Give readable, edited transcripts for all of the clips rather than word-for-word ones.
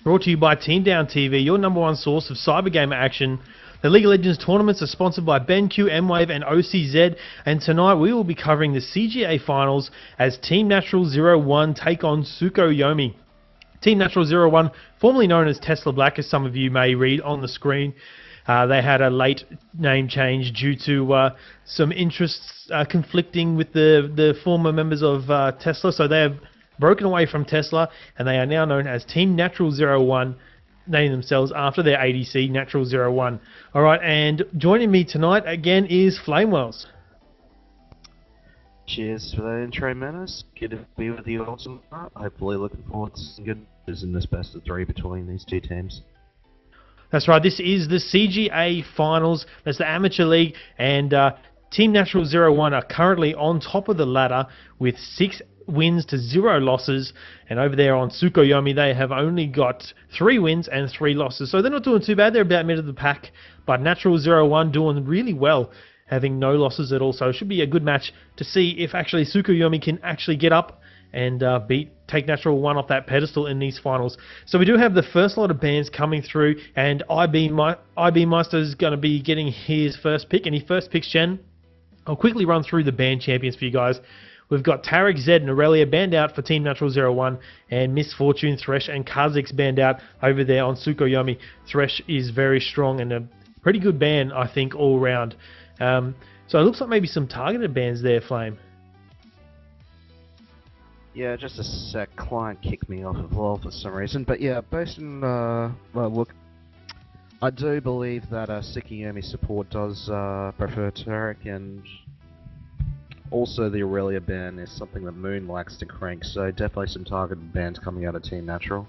Brought to you by Team Down TV, your number one source of cyber gamer action. The League of Legends tournaments are sponsored by BenQ, M-Wave and OCZ, and tonight we will be covering the CGA finals as Team Natural01 take on Tsukuyomi. Team Natural01, formerly known as Tesla Black, as some of you may read on the screen. They had a late name change due to some interests conflicting with the former members of Tesla, so they have broken away from Tesla, and they are now known as Team Natural01, naming themselves after their ADC, Natural01. Alright, and joining me tonight again is Flamewells. Cheers for that intro, Menace. Good to be with you all tonight. Hopefully looking forward to some good news in this best of three between these two teams. That's right, this is the CGA Finals. That's the Amateur League, and Team Natural01 are currently on top of the ladder with 6 wins to 0 losses, and over there on Tsukuyomi they have only got 3 wins and 3 losses, so they're not doing too bad. They're about mid of the pack, but Natural01 doing really well, having no losses at all, so it should be a good match to see if actually Tsukuyomi can actually get up and take Natural01 off that pedestal in these finals. So we do have the first lot of bans coming through, and IB Meister is going to be getting his first pick, and he first picks Shen. I'll quickly run through the ban champions for you guys. We've got Tarek Zed and Aurelia banned out for Team Natural01, and Misfortune, Thresh, and Kha'Zix banned out over there on Tsukuyomi. Thresh is very strong and a pretty good ban, I think, all round. So it looks like maybe some targeted bans there, Flame. Yeah, just a sec. Client kicked me off of LoL for some reason, but yeah, based on well, look, I do believe that Tsukuyomi support does prefer Tarek, and also the Aurelia ban is something that Moon likes to crank, so definitely some targeted bans coming out of Team Natural.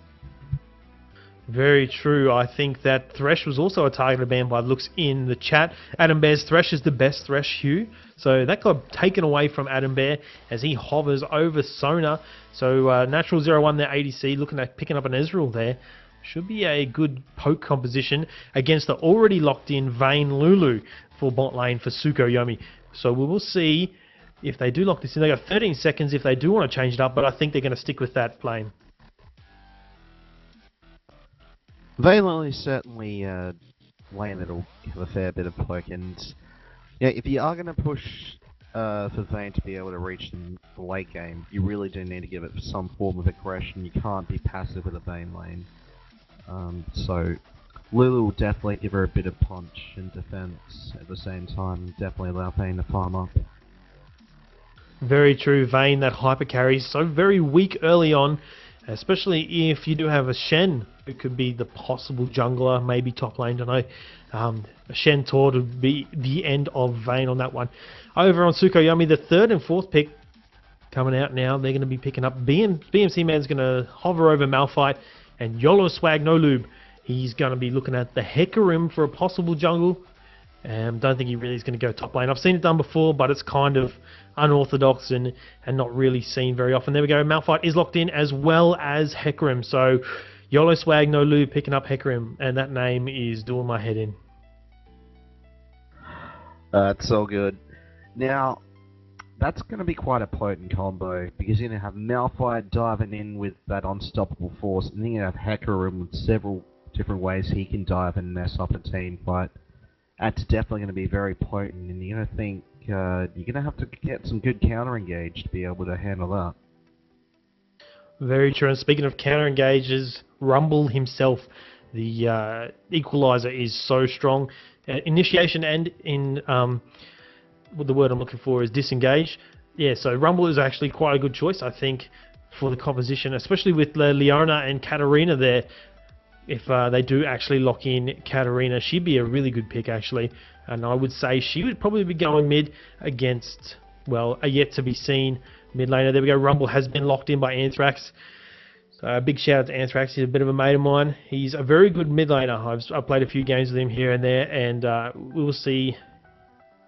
Very true. I think that Thresh was also a targeted ban by looks in the chat. Adam Bear's Thresh is the best Thresh hue, so that got taken away from Adam Bear as he hovers over Sona. So Natural01, their ADC, looking at picking up an Ezreal there. Should be a good poke composition against the already locked in Vayne Lulu for bot lane for Tsukuyomi. So we will see if they do lock this in. They got 13 seconds if they do want to change it up, but I think they're going to stick with that plane. Vayne is certainly lane that'll have a fair bit of poke, and yeah, if you are going to push for Vayne to be able to reach the late game, you really do need to give it some form of aggression. You can't be passive with a Vayne lane. So Lulu will definitely give her a bit of punch and defense at the same time, definitely allow Vayne to farm up. Very true. Vayne, that hyper carry, so very weak early on, especially if you do have a Shen who could be the possible jungler, maybe top lane, don't know. A Shen Tor would be the end of Vayne on that one. Over on Tsukuyomi, the 3rd and 4th pick coming out now. They're going to be picking up BMC Man's going to hover over Malphite, and YOLO Swag No Lube, he's going to be looking at the Hecarim for a possible jungle. Don't think he really is going to go top lane. I've seen it done before, but it's kind of unorthodox and not really seen very often. There we go. Malphite is locked in as well as Hecarim. So YOLO Swag No Lube picking up Hecarim, and that name is doing my head in. It's all good. Now, that's going to be quite a potent combo, because you're going to have Malphite diving in with that unstoppable force, and then you have Hecarim with several different ways he can dive and mess up a team fight. That's definitely going to be very potent, and you're going to think you're going to have to get some good counter engage to be able to handle that. Very true. And speaking of counter engages, Rumble himself, the equalizer, is so strong. Initiation and in what the word I'm looking for is disengage. Yeah, so Rumble is actually quite a good choice, I think, for the composition, especially with Leona and Katarina there. If they do actually lock in Katarina, she'd be a really good pick, actually. And I would say she would probably be going mid against, well, a yet-to-be-seen mid laner. There we go. Rumble has been locked in by Anthrax. So a big shout out to Anthrax. He's a bit of a mate of mine. He's a very good mid laner. I've played a few games with him here and there, and we'll see.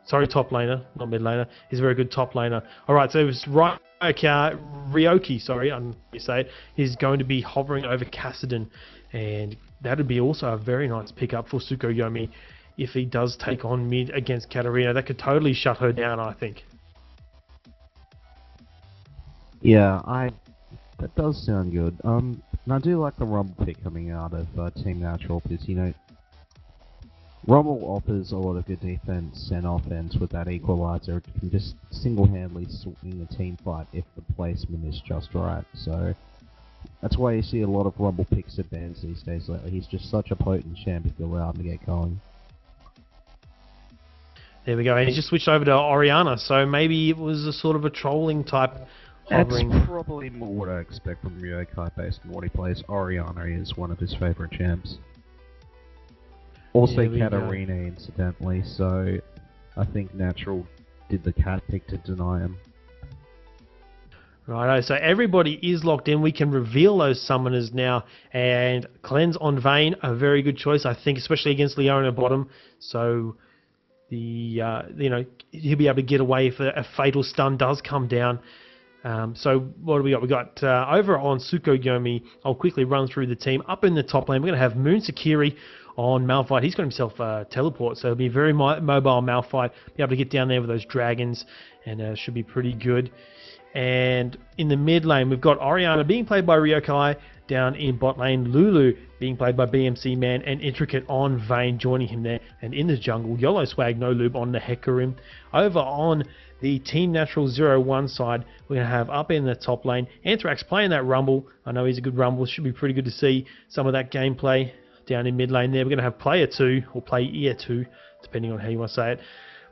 Sorry, top laner, not mid laner. He's a very good top laner. All right, so it was Ryoki, sorry, you say it, is going to be hovering over Kassadin, and that would be also a very nice pickup for Tsukuyomi if he does take on mid against Katarina. That could totally shut her down, I think. Yeah, that does sound good. And I do like the Rumble pick coming out of Team Natural because, Rumble offers a lot of good defense and offense with that equalizer. It can just single-handedly swing a team fight if the placement is just right. So that's why you see a lot of Rumble picks advance these days lately. He's just such a potent champ if you allow him to get going. There we go. And he just switched over to Oriana, so maybe it was a sort of a trolling type hovering. That's probably more what I expect from Ryokai based on what he plays. Oriana is one of his favourite champs. Also Katarina, incidentally, so I think Natural did the cat pick to deny him. Righto, so everybody is locked in. We can reveal those summoners now, and Cleanse on Vayne, a very good choice, I think, especially against Leona bottom. So he'll be able to get away if a fatal stun does come down. So what do we got? We got over on Tsukuyomi. I'll quickly run through the team. Up in the top lane, we're going to have Moon Sakiri on Malphite. He's got himself a teleport, so it'll be a very mobile Malphite. Be able to get down there with those dragons, and should be pretty good. And in the mid lane, we've got Oriana being played by Ryokai. Down in bot lane, Lulu being played by BMC Man, and Intricate on Vayne joining him there. And in the jungle, YOLO Swag No Lube on the Hecarim. Over on the Team Natural01 side, we're going to have up in the top lane Anthrax playing that Rumble. I know he's a good Rumble. Should be pretty good to see some of that gameplay down in mid lane there. We're going to have Player 2, or Player 2, depending on how you want to say it,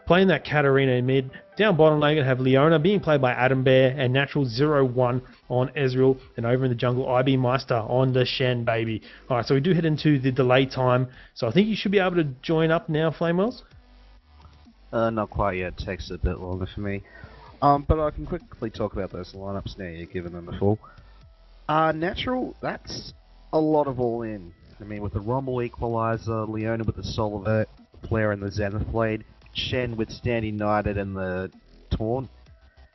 playing that Katarina in mid. Down bottom lane, we're going to have Leona being played by Adam Bear, and Natural01 on Ezreal. And over in the jungle, IB Meister on the Shen, baby. Alright, so we do head into the delay time. So I think you should be able to join up now, Flamewells. Not quite yet. It takes a bit longer for me. But I can quickly talk about those lineups now. You've given them a full. Natural, that's a lot of all-in. I mean, with the Rumble Equalizer, Leona with the Solar Flare and the Zenith Blade, Shen with Stand United and the Taunt.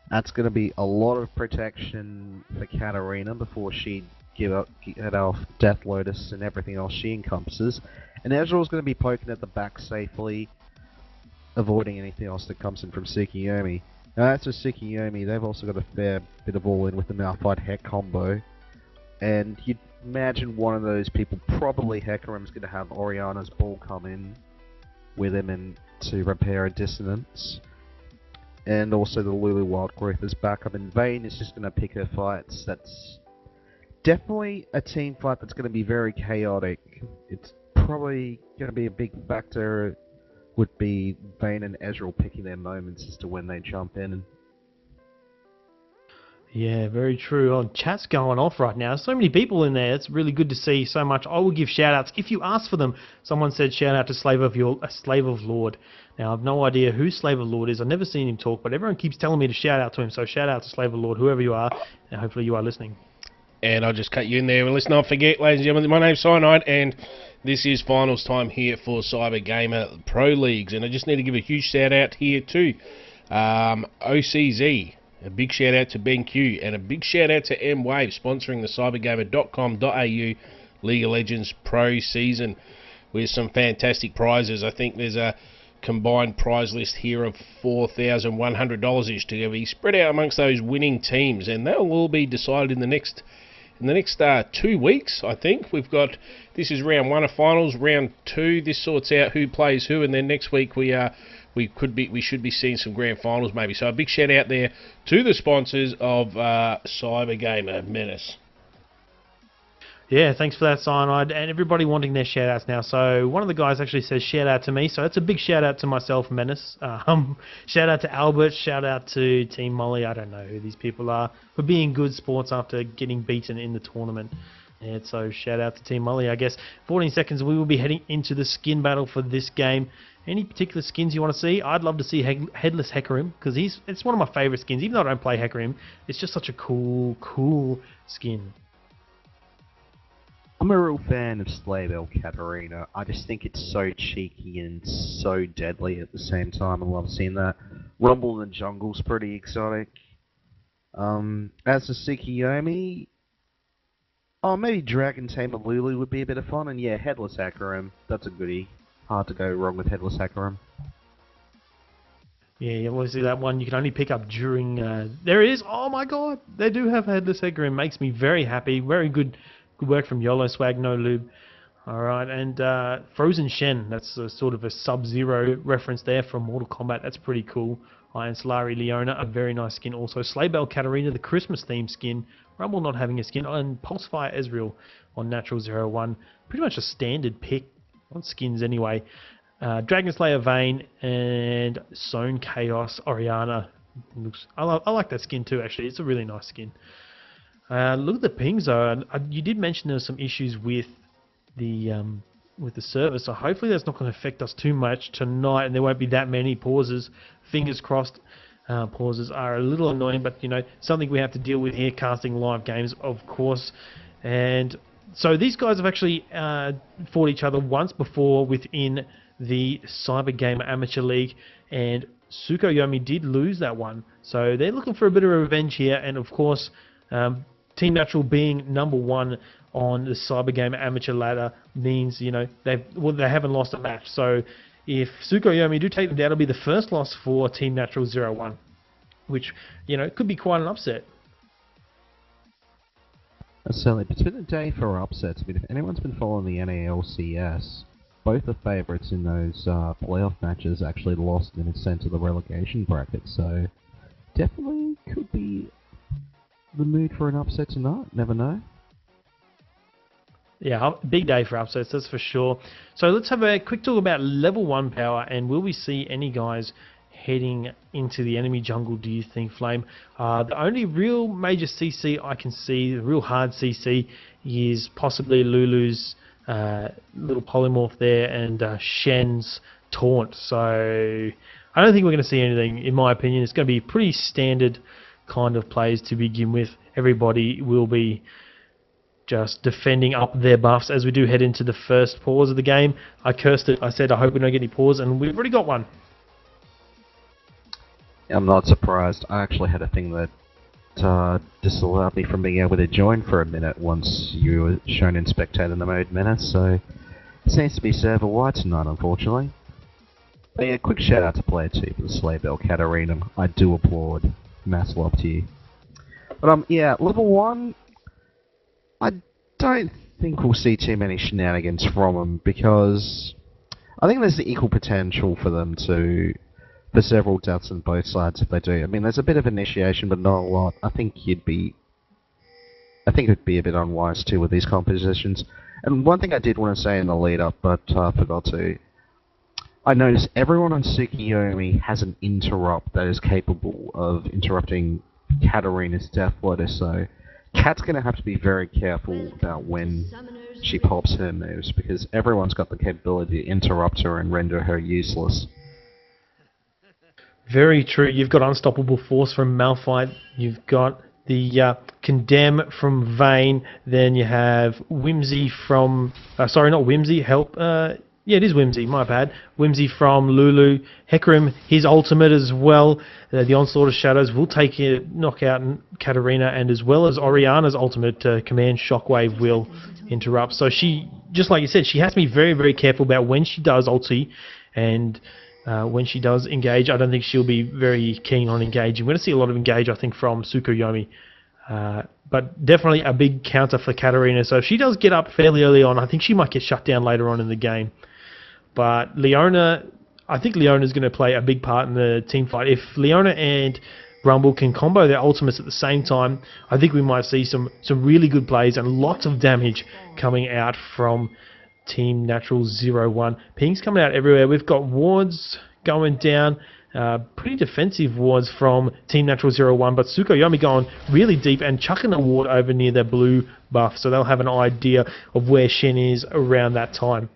That's going to be a lot of protection for Katarina before she get off Death Lotus and everything else she encompasses. And Ezreal's going to be poking at the back safely, avoiding anything else that comes in from Tsukuyomi. Now as for Tsukuyomi, they've also got a fair bit of all-in with the Malphite Heck combo. And you'd imagine one of those people, probably Hecarim's going to have Oriana's ball come in with him and to repair a dissonance. And also the Lulu Wild Growth is back up, and Vayne is just going to pick her fights. That's definitely a team fight that's going to be very chaotic. It's probably going to be a big factor, would be Vayne and Ezreal picking their moments as to when they jump in. Yeah, very true. Oh, chat's going off right now. So many people in there. It's really good to see so much. I will give shout-outs if you ask for them. Someone said shout-out to Slave of Lord. Now, I've no idea who Slave of Lord is. I've never seen him talk, but everyone keeps telling me to shout-out to him. So shout-out to Slave of Lord, whoever you are, and hopefully you are listening. And I'll just cut you in there. Well, let's not forget, ladies and gentlemen, my name's Cyanide, and this is finals time here for Cyber Gamer Pro Leagues. And I just need to give a huge shout-out here to OCZ. A big shout out to BenQ and a big shout out to M-Wave sponsoring the cybergamer.com.au League of Legends Pro season with some fantastic prizes. I think there's a combined prize list here of $4,100 each to be spread out amongst those winning teams, and they'll all be decided in the next 2 weeks. I think this is round 1 of finals. Round 2, this sorts out who plays who, and then next week we should be seeing some grand finals maybe. So a big shout out there to the sponsors of Cyber Gamer Menace. Yeah, thanks for that, Cyanide, and everybody wanting their shout-outs now. So one of the guys actually says shout-out to me, so it's a big shout-out to myself, Menace. Shout-out to Albert, shout-out to Team Molly. I don't know who these people are, for being good sports after getting beaten in the tournament. Yeah, so shout-out to Team Molly, I guess. 14 seconds, we will be heading into the skin battle for this game. Any particular skins you want to see? I'd love to see Headless Hecarim, because it's one of my favourite skins. Even though I don't play Hecarim, it's just such a cool skin. I'm a real fan of Slayville Katarina. I just think it's so cheeky and so deadly at the same time. I love seeing that. Rumble in the Jungle's pretty exotic. As for Tsukuyomi, maybe Dragon Tamer Lulu would be a bit of fun. And yeah, Headless Hecarim, that's a goodie. Hard to go wrong with Headless Hecarim. Yeah, obviously that one you can only pick up during... there it is! Oh my god! They do have Headless Hecarim. Makes me very happy. Very good Good work from YOLO Swag, No Lube. Alright, and Frozen Shen, that's a sort of a Sub-Zero reference there from Mortal Kombat. That's pretty cool. And Solari Leona, a very nice skin also. Slaybell Katarina, the Christmas themed skin. Rumble not having a skin. And Pulsefire Ezreal on Natural01. Pretty much a standard pick on skins anyway. Dragon Slayer Vayne and Zone Chaos Oriana. I like that skin too, actually. It's a really nice skin. Look at the pings though. You did mention there were some issues with the server, so hopefully that's not going to affect us too much tonight, and there won't be that many pauses. Fingers crossed. Pauses are a little annoying, but something we have to deal with here, casting live games, of course. And so these guys have actually fought each other once before within the Cyber Gamer Amateur League, and Tsukuyomi did lose that one. So they're looking for a bit of revenge here, and of course, Team Natural being number one on the Cyber Gamer Amateur ladder means they haven't lost a match. So if Tsukuyomi do take them down, it'll be the first loss for Team Natural 01, which could be quite an upset. Certainly, it's been a day for upsets. I mean, if anyone's been following the NALCS, both the favourites in those playoff matches actually lost and sent to the relegation bracket. So definitely could be the mood for an upset tonight. Never know. Yeah, big day for upsets, that's for sure. So let's have a quick talk about level 1 power, and will we see any guys heading into the enemy jungle, do you think, Flame? The only real major CC I can see, the real hard CC, is possibly Lulu's little polymorph there and Shen's taunt. So I don't think we're going to see anything, in my opinion. It's going to be pretty standard kind of plays to begin with. Everybody will be just defending up their buffs as we do head into the first pause of the game. I cursed it. I said I hope we don't get any pause, and we've already got one. I'm not surprised. I actually had a thing that disallowed me from being able to join for a minute once you were shown in spectator mode minutes, so it seems to be server-wide tonight, unfortunately. But yeah, quick shout out to player 2 for the Slaybell Katarina. I do applaud. Mass love to you. But yeah, level 1, I don't think we'll see too many shenanigans from them, because I think there's the equal potential for them for several deaths on both sides if they do. I mean, there's a bit of initiation, but not a lot. I think it'd be a bit unwise too with these compositions. And one thing I did want to say in the lead up, but I forgot to. I noticed everyone on Tsukuyomi has an interrupt that is capable of interrupting Katarina's Death Lotus, so Kat's going to have to be very careful about when she pops her moves, because everyone's got the capability to interrupt her and render her useless. Very true. You've got Unstoppable Force from Malphite. You've got the Condemn from Vayne. Then you have Whimsy from... sorry, not Whimsy. Help. Yeah, it is Whimsy. My bad. Whimsy from Lulu. Hecarim, his ultimate as well. The Onslaught of Shadows will take it, knock out Katarina, and as well as Oriana's ultimate Command Shockwave will interrupt. So she, just like you said, she has to be very, very careful about when she does ulti, and when she does engage. I don't think she'll be very keen on engaging. We're going to see a lot of engage, I think, from Tsukuyomi. But definitely a big counter for Katarina. So if she does get up fairly early on, I think she might get shut down later on in the game. But Leona, I think Leona's going to play a big part in the team fight. If Leona and Rumble can combo their ultimates at the same time, I think we might see some really good plays and lots of damage coming out from Team Natural 01. Ping's coming out everywhere. We've got wards going down. Pretty defensive wards from Team Natural 01, but Tsukuyomi going really deep and chucking a ward over near their blue buff, so they'll have an idea of where Shen is around that time.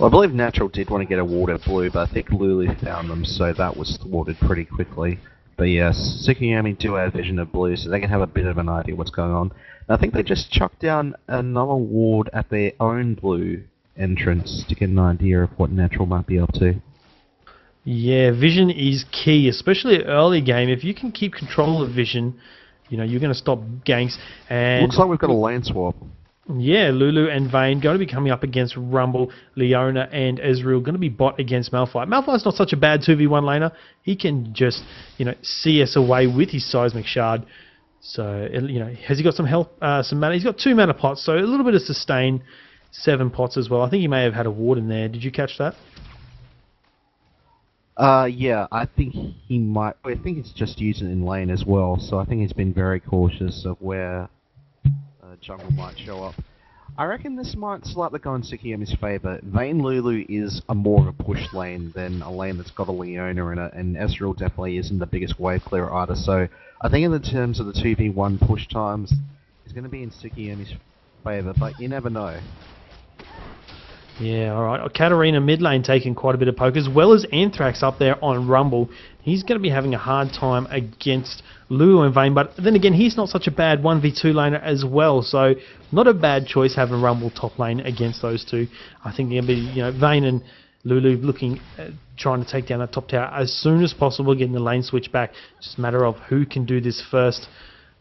Well, I believe Natural did want to get a ward at blue, but I think Lulu found them, so that was thwarted pretty quickly. But yes, Tsukuyomi do have vision of blue, so they can have a bit of an idea what's going on. And I think they just chucked down another ward at their own blue entrance to get an idea of what Natural might be up to. Yeah, vision is key, especially early game. If you can keep control of vision, you're going to stop ganks. And looks like we've got a lane swap. Yeah, Lulu and Vayne going to be coming up against Rumble. Leona and Ezreal going to be bot against Malphite. Malphite's not such a bad 2v1 laner. He can just, CS away with his Seismic Shard. So, has he got some health, some mana? He's got 2 mana pots, so a little bit of sustain, 7 pots as well. I think he may have had a ward in there. Did you catch that? Yeah, I think he might. I think it's just using it in lane as well, so I think he's been very cautious of where jungle might show up. I reckon this might slightly go in Tsukuyomi's favour. Vayne Lulu is a more of a push lane than a lane that's got a Leona in it, and Ezreal definitely isn't the biggest wave clearer either, so I think in the terms of the 2v1 push times, it's going to be in Tsukuyomi's favour, but you never know. Yeah, alright. Katarina mid lane taking quite a bit of poke, as well as Anthrax up there on Rumble. He's going to be having a hard time against Lulu and Vayne, but then again, he's not such a bad 1v2 laner as well, so not a bad choice having Rumble top lane against those two. I think they're going to be, Vayne and Lulu looking at trying to take down that top tower as soon as possible, getting the lane switch back. Just a matter of who can do this first.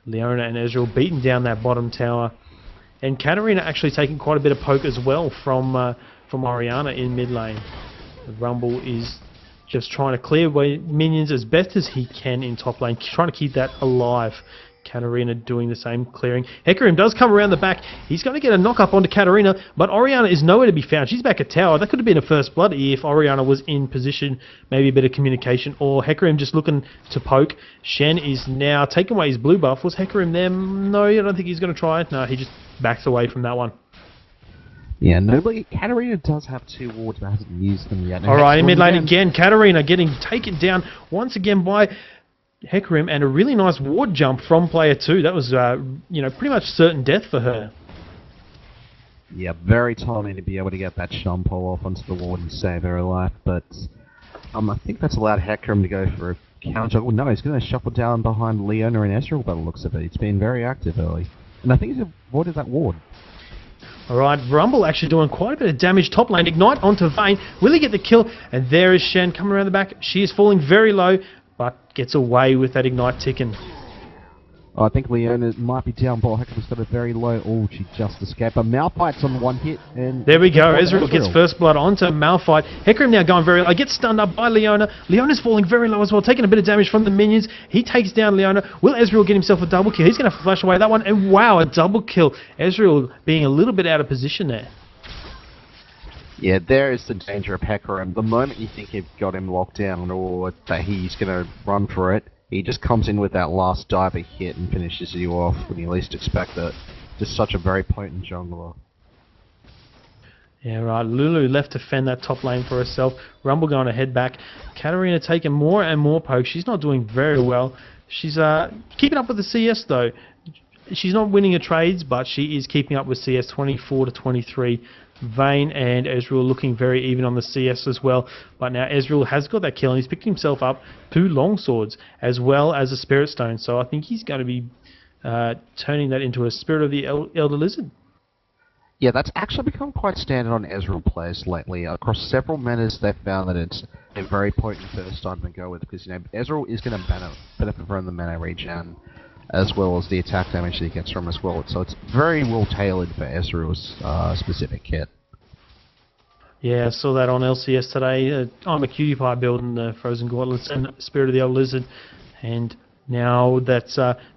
Leona and Ezreal beating down that bottom tower. And Katarina actually taking quite a bit of poke as well from Orianna in mid lane. Rumble is just trying to clear away minions as best as he can in top lane, trying to keep that alive. Katarina doing the same, clearing. Hecarim does come around the back. He's going to get a knock up onto Katarina, but Orianna is nowhere to be found. She's back at tower. That could have been a first blood if Orianna was in position, maybe a bit of communication, or Hecarim just looking to poke. Shen is now taking away his blue buff. Was Hecarim there? No, I don't think he's going to try it. No, he just backs away from that one. Yeah, nobody. Katarina does have 2 wards, but hasn't used them yet. Alright, in mid lane again, Katarina getting taken down once again by Hecarim, and a really nice ward jump from player 2. That was, pretty much certain death for her. Yeah, very timely to be able to get that Shumpo off onto the ward and save her life, but I think that's allowed Hecarim to go for a counter. Oh no, he's going to shuffle down behind Leona and Ezreal by the looks of it. It's been very active early. And I think he's avoided that ward. Alright, Rumble actually doing quite a bit of damage top lane. Ignite onto Vayne. Will he get the kill? And there is Shen coming around the back. She is falling very low, but gets away with that Ignite ticking. I think Leona might be down ball. Hecarim's got a very low. Oh, she just escaped. But Malphite's on 1 hit. And there we go. Ezreal gets first blood onto Malphite. Hecarim now going very low. Gets stunned up by Leona. Leona's falling very low as well, taking a bit of damage from the minions. He takes down Leona. Will Ezreal get himself a double kill? He's going to flash away that one. And wow, a double kill. Ezreal being a little bit out of position there. Yeah, there is the danger of Hecarim. The moment you think you've got him locked down or that he's going to run for it, he just comes in with that last diver hit and finishes you off when you least expect it. Just such a very potent jungler. Yeah, right. Lulu left to fend that top lane for herself. Rumble going to head back. Katarina taking more and more poke. She's not doing very well. She's keeping up with the CS though. She's not winning her trades, but she is keeping up with CS 24 to 23. Vayne and Ezreal looking very even on the CS as well. But now Ezreal has got that kill and he's picked himself up 2 longswords as well as a Spirit Stone. So I think he's going to be turning that into a Spirit of the Elder Lizard. Yeah, that's actually become quite standard on Ezreal players lately. Across several metas, they've found that it's a very potent first time to go with, because Ezreal is going to benefit from the mana regen, as well as the attack damage that he gets from as well. So it's very well tailored for Ezreal's specific kit. Yeah, I saw that on LCS today. I'm a cutie pie building the Frozen Gauntlets and Spirit of the Old Lizard, and now that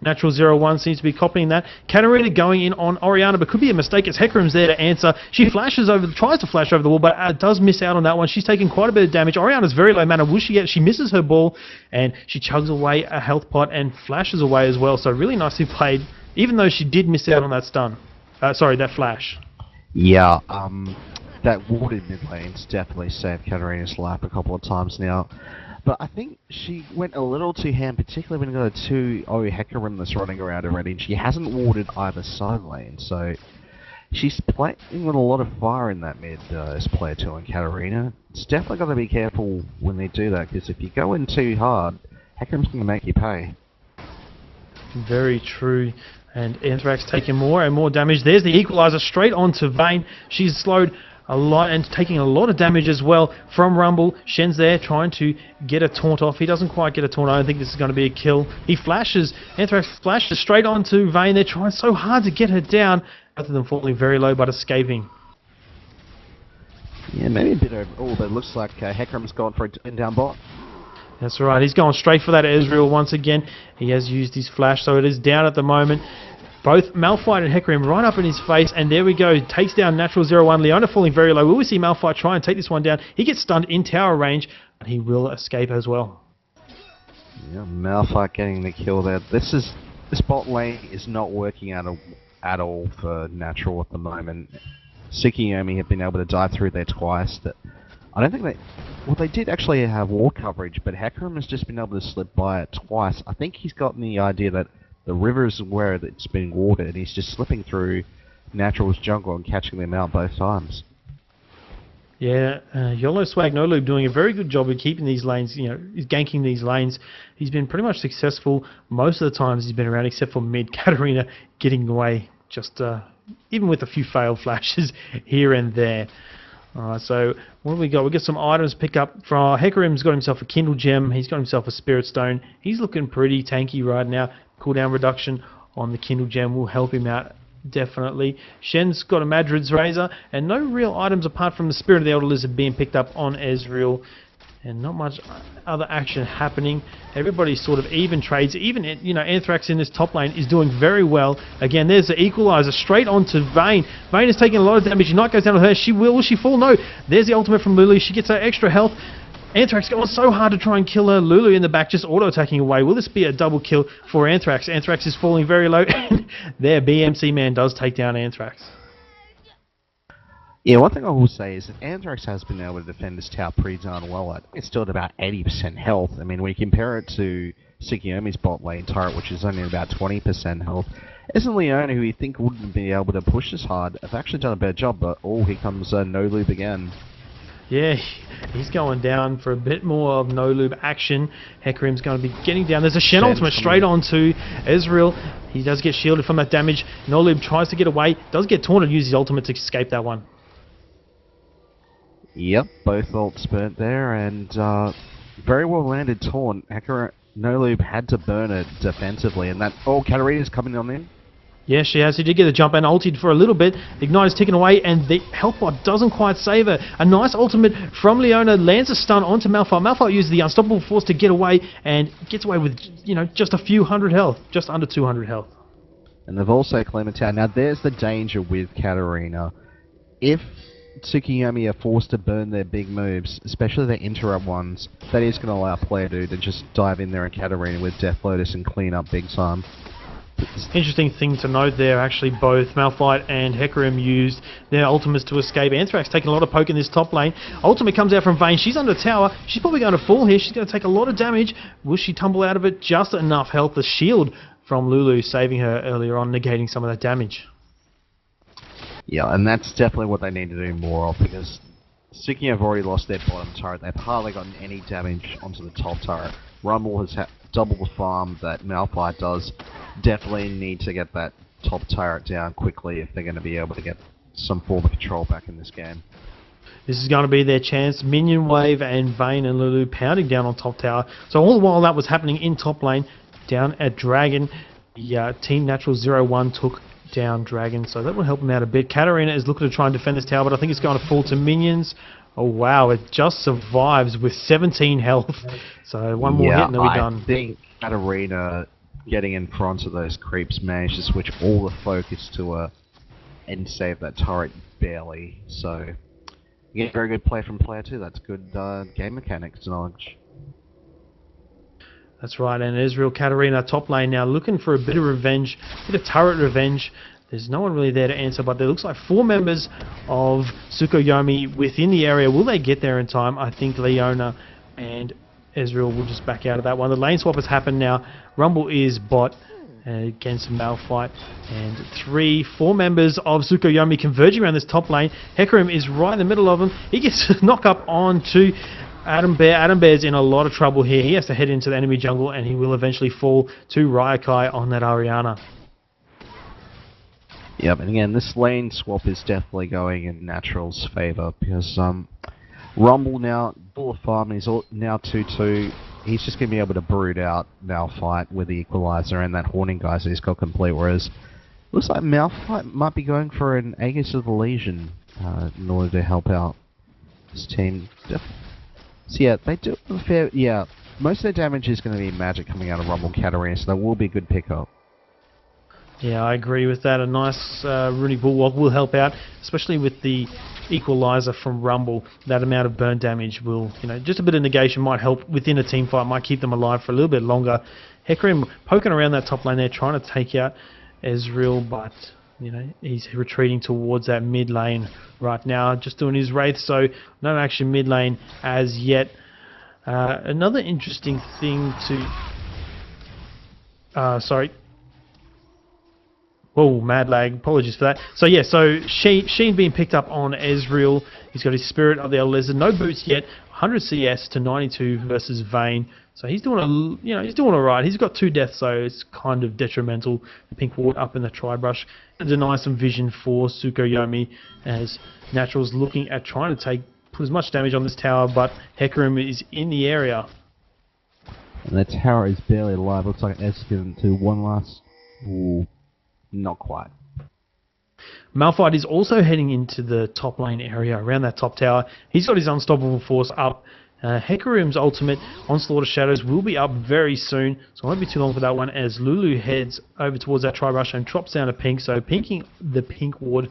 Natural01 seems to be copying that. Katarina going in on Orianna, but could be a mistake as Hecarim's there to answer. She flashes over, tries to flash over the wall, but does miss out on that one. She's taking quite a bit of damage. Orianna's very low mana. Will she get? She misses her ball, and she chugs away a health pot and flashes away as well. So really nicely played, even though she did miss out on that stun. That flash. Yeah, that warded mid lane's definitely saved Katarina's life a couple of times now. But I think she went a little too ham, particularly when you got a 2 Hecarim that's running around already, and she hasn't warded either side lane, so she's playing with a lot of fire in that mid as player 2 and Katarina. It's definitely got to be careful when they do that, because if you go in too hard, Hecarim's going to make you pay. Very true. And Anthrax taking more and more damage. There's the equalizer straight onto Vayne. She's slowed a lot and taking a lot of damage as well from Rumble. Shen's there trying to get a taunt off. He doesn't quite get a taunt. I don't think this is going to be a kill. He flashes. Anthrax flashes straight onto Vayne. They're trying so hard to get her down. Both of them falling very low but escaping. Yeah, maybe a bit over. Oh, but it looks like Hecarim's gone for a down bot. That's right. He's going straight for that Ezreal once again. He has used his flash, so it is down at the moment. Both Malphite and Hecarim right up in his face, and there we go. Takes down Natural01. Leona falling very low. Will we see Malphite try and take this one down? He gets stunned in tower range, and he will escape as well. Yeah, Malphite getting the kill there. This bot lane is not working out at all for Natural at the moment. Tsukuyomi have been able to dive through there twice. I don't think they did actually have wall coverage, but Hecarim has just been able to slip by it twice. I think he's gotten the idea that the river is where it's been watered, and he's just slipping through Natural's jungle and catching them out both times. Yeah, YOLO Swag No Lube doing a very good job of keeping these lanes, he's ganking these lanes. He's been pretty much successful most of the times he's been around, except for mid. Katarina getting away, just even with a few failed flashes here and there. Alright, so what do we got? We got some items pick up from Hecarim's got himself a Kindle Gem, he's got himself a Spirit Stone. He's looking pretty tanky right now. Cooldown reduction on the Kindle Gem will help him out, definitely. Shen's got a Madrid's Razor, and no real items apart from the Spirit of the Elder Lizard being picked up on Ezreal. And not much other action happening. Everybody's sort of even trades. Even, Anthrax in this top lane is doing very well. Again, there's the equalizer straight onto Vayne. Vayne is taking a lot of damage. Knight goes down on her. Will she fall? No. There's the ultimate from Lulu. She gets her extra health. Anthrax going so hard to try and kill her. Lulu in the back just auto-attacking away. Will this be a double kill for Anthrax? Anthrax is falling very low. There, BMC Man does take down Anthrax. Yeah, one thing I will say is that Anthrax has been able to defend this tower pretty darn well. I think it's still at about 80% health. I mean, when you compare it to Tsukuyomi's bot lane turret, which is only about 20% health, isn't Leona, who you think wouldn't be able to push this hard, have actually done a better job, but here comes No Lube again. Yeah, he's going down for a bit more of No Lube action. Hecarim's going to be getting down. There's a Shen ultimate straight onto Ezreal. He does get shielded from that damage. No Lube tries to get away, does get taunted, use his ultimate to escape that one. Yep, both ults burnt there, and very well landed taunt. No Lube had to burn it defensively, and that... Oh, Katarina's coming on in. Yeah, she has. She did get a jump and ulted for a little bit. The Ignite is ticking away, and the health bot doesn't quite save her. A nice ultimate from Leona lands a stun onto Malphite. Malphite uses the Unstoppable Force to get away, and gets away with, just a few hundred health. Just under 200 health. And they've also claimed a tower. Now, there's the danger with Katarina. If Tsukuyomi are forced to burn their big moves, especially their interrupt ones, that is going to allow Player Dude to just dive in there and Katarina with Death Lotus and clean up big time. Interesting thing to note there, actually, both Malphite and Hecarim used their ultimates to escape. Anthrax taking a lot of poke in this top lane. Ultimate comes out from Vayne. She's under tower. She's probably going to fall here. She's going to take a lot of damage. Will she tumble out of it? Just enough health. The shield from Lulu saving her earlier on, negating some of that damage. Yeah, and that's definitely what they need to do more of, because Tsukuyomi have already lost their bottom turret. They've hardly gotten any damage onto the top turret. Rumble has double the farm that Malphite does. Definitely need to get that top turret down quickly if they're going to be able to get some form of control back in this game. This is going to be their chance. Minion Wave and Vayne and Lulu pounding down on top tower. So all the while that was happening in top lane, down at Dragon, the Team Natural01 took down Dragon, so that will help him out a bit. Katarina is looking to try and defend this tower, but I think it's going to fall to minions. Oh wow, it just survives with 17 health. So one more hit and they'll be done. I think Katarina getting in front of those creeps managed to switch all the focus to her and save that turret barely. So, yeah, very good play from player 2. That's good game mechanics knowledge. That's right, and Ezreal Katarina top lane now looking for a bit of revenge, a bit of turret revenge. There's no one really there to answer, but there looks like 4 members of Tsukuyomi within the area. Will they get there in time? I think Leona and Ezreal will just back out of that one. The lane swap has happened now. Rumble is bot against Malphite, and 4 members of Tsukuyomi converging around this top lane. Hecarim is right in the middle of them. He gets a knock up onto Adam Bear. Adam Bear's in a lot of trouble here. He has to head into the enemy jungle, and he will eventually fall to Raikai on that Ariana. Yep, and again, this lane swap is definitely going in Natural's favour, because Rumble now, full of farm, he's now 2-2. He's just going to be able to brood out Malphite with the Equalizer and that Horning guy, so he's got complete, whereas looks like Malphite might be going for an Aegis of the Legion in order to help out his team. So yeah, they do a fair... Yeah, most of their damage is going to be magic coming out of Rumble Katarina, so that will be a good pickup. Yeah, I agree with that. A nice Rooney Bulwark will help out, especially with the equalizer from Rumble. That amount of burn damage will, just a bit of negation might help within a team fight, might keep them alive for a little bit longer. Hecarim poking around that top lane there, trying to take out Ezreal, but he's retreating towards that mid lane right now, just doing his wraith, so no action mid lane as yet. Another interesting thing to... sorry. Whoa, mad lag. Apologies for that. So yeah, Sheen being picked up on Ezreal. He's got his Spirit of the Elder Lizard. No boots yet. 100 CS to 92 versus Vayne. So he's doing he's doing alright. He's got 2 deaths, so it's kind of detrimental. The Pink Ward up in the Tri-Brush. And deny some vision for Tsukuyomi as Natural's looking at trying to put as much damage on this tower, but Hecarim is in the area. And the tower is barely alive. Looks like it's given to one last... Ooh. Not quite. Malphite is also heading into the top lane area around that top tower. He's got his Unstoppable Force up. Hecarim's ultimate Onslaught of Shadows will be up very soon, so it won't be too long for that one as Lulu heads over towards that Tri-Brush and drops down a pink. So pinking the Pink Ward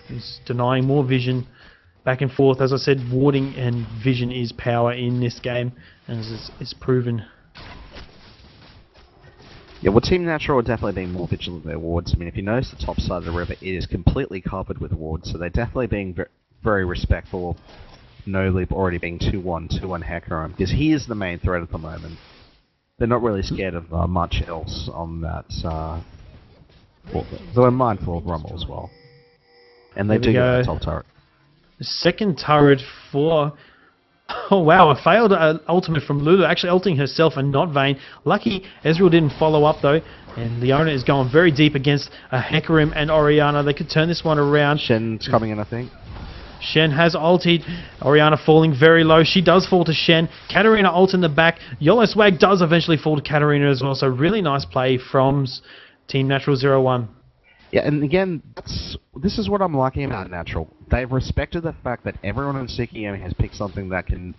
is denying more vision back and forth. As I said, warding and vision is power in this game, as it's proven. Yeah, well, Team Natural are definitely being more vigilant with their wards. I mean, if you notice the top side of the river, it is completely covered with wards, so they're definitely being very respectful of No Leap already being 2-1 Hecarim, because he is the main threat at the moment. They're not really scared of much else on that. They're mindful of Rumble as well. And they do get a top turret. The second turret for... Oh wow, a failed ultimate from Lulu, actually ulting herself and not Vayne. Lucky Ezreal didn't follow up though, and Leona is going very deep against Hecarim and Orianna. They could turn this one around. Shen's coming in, I think. Shen has ulted. Orianna falling very low. She does fall to Shen. Katarina ult in the back. YOLO Swag does eventually fall to Katarina as well, so really nice play from Team Natural01. Yeah, and again, this is what I'm liking about Natural. They've respected the fact that everyone in Tsukuyomi has picked something that can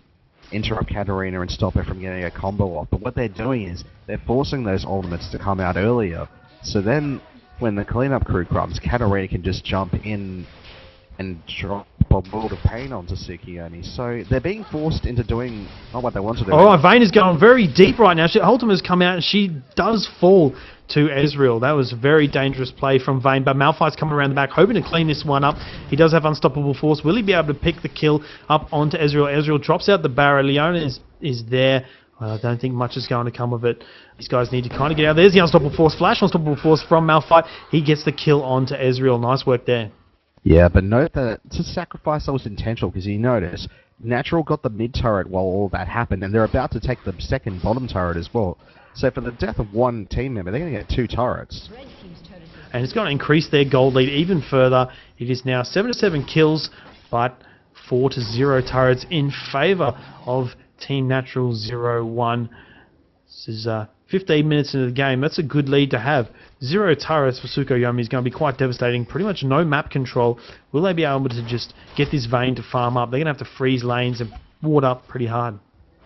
interrupt Katarina and stop her from getting a combo off. But what they're doing is they're forcing those ultimates to come out earlier. So then, when the cleanup crew comes, Katarina can just jump in and drop a world of pain onto Tsukuyomi. So they're being forced into doing not what they want to do. Alright, Vayne is going very deep right now. Ultimate's come out and she does fall to Ezreal. That was a very dangerous play from Vayne, but Malphite's coming around the back, hoping to clean this one up. He does have Unstoppable Force. Will he be able to pick the kill up onto Ezreal? Ezreal drops out the barrier. Leona is there. I don't think much is going to come of it. These guys need to kind of get out. There's the Unstoppable Force. Flash Unstoppable Force from Malphite. He gets the kill onto Ezreal. Nice work there. Yeah, but note that to sacrifice that was intentional, because you notice Natural got the mid turret while all that happened, and they're about to take the second bottom turret as well. So for the death of one team member, they're going to get 2 turrets. And it's going to increase their gold lead even further. It is now 7-7 kills, but 4-0 turrets in favour of Team Natural01. This is 15 minutes into the game. That's a good lead to have. 0 turrets for Tsukuyomi is going to be quite devastating. Pretty much no map control. Will they be able to just get this Vayne to farm up? They're going to have to freeze lanes and ward up pretty hard.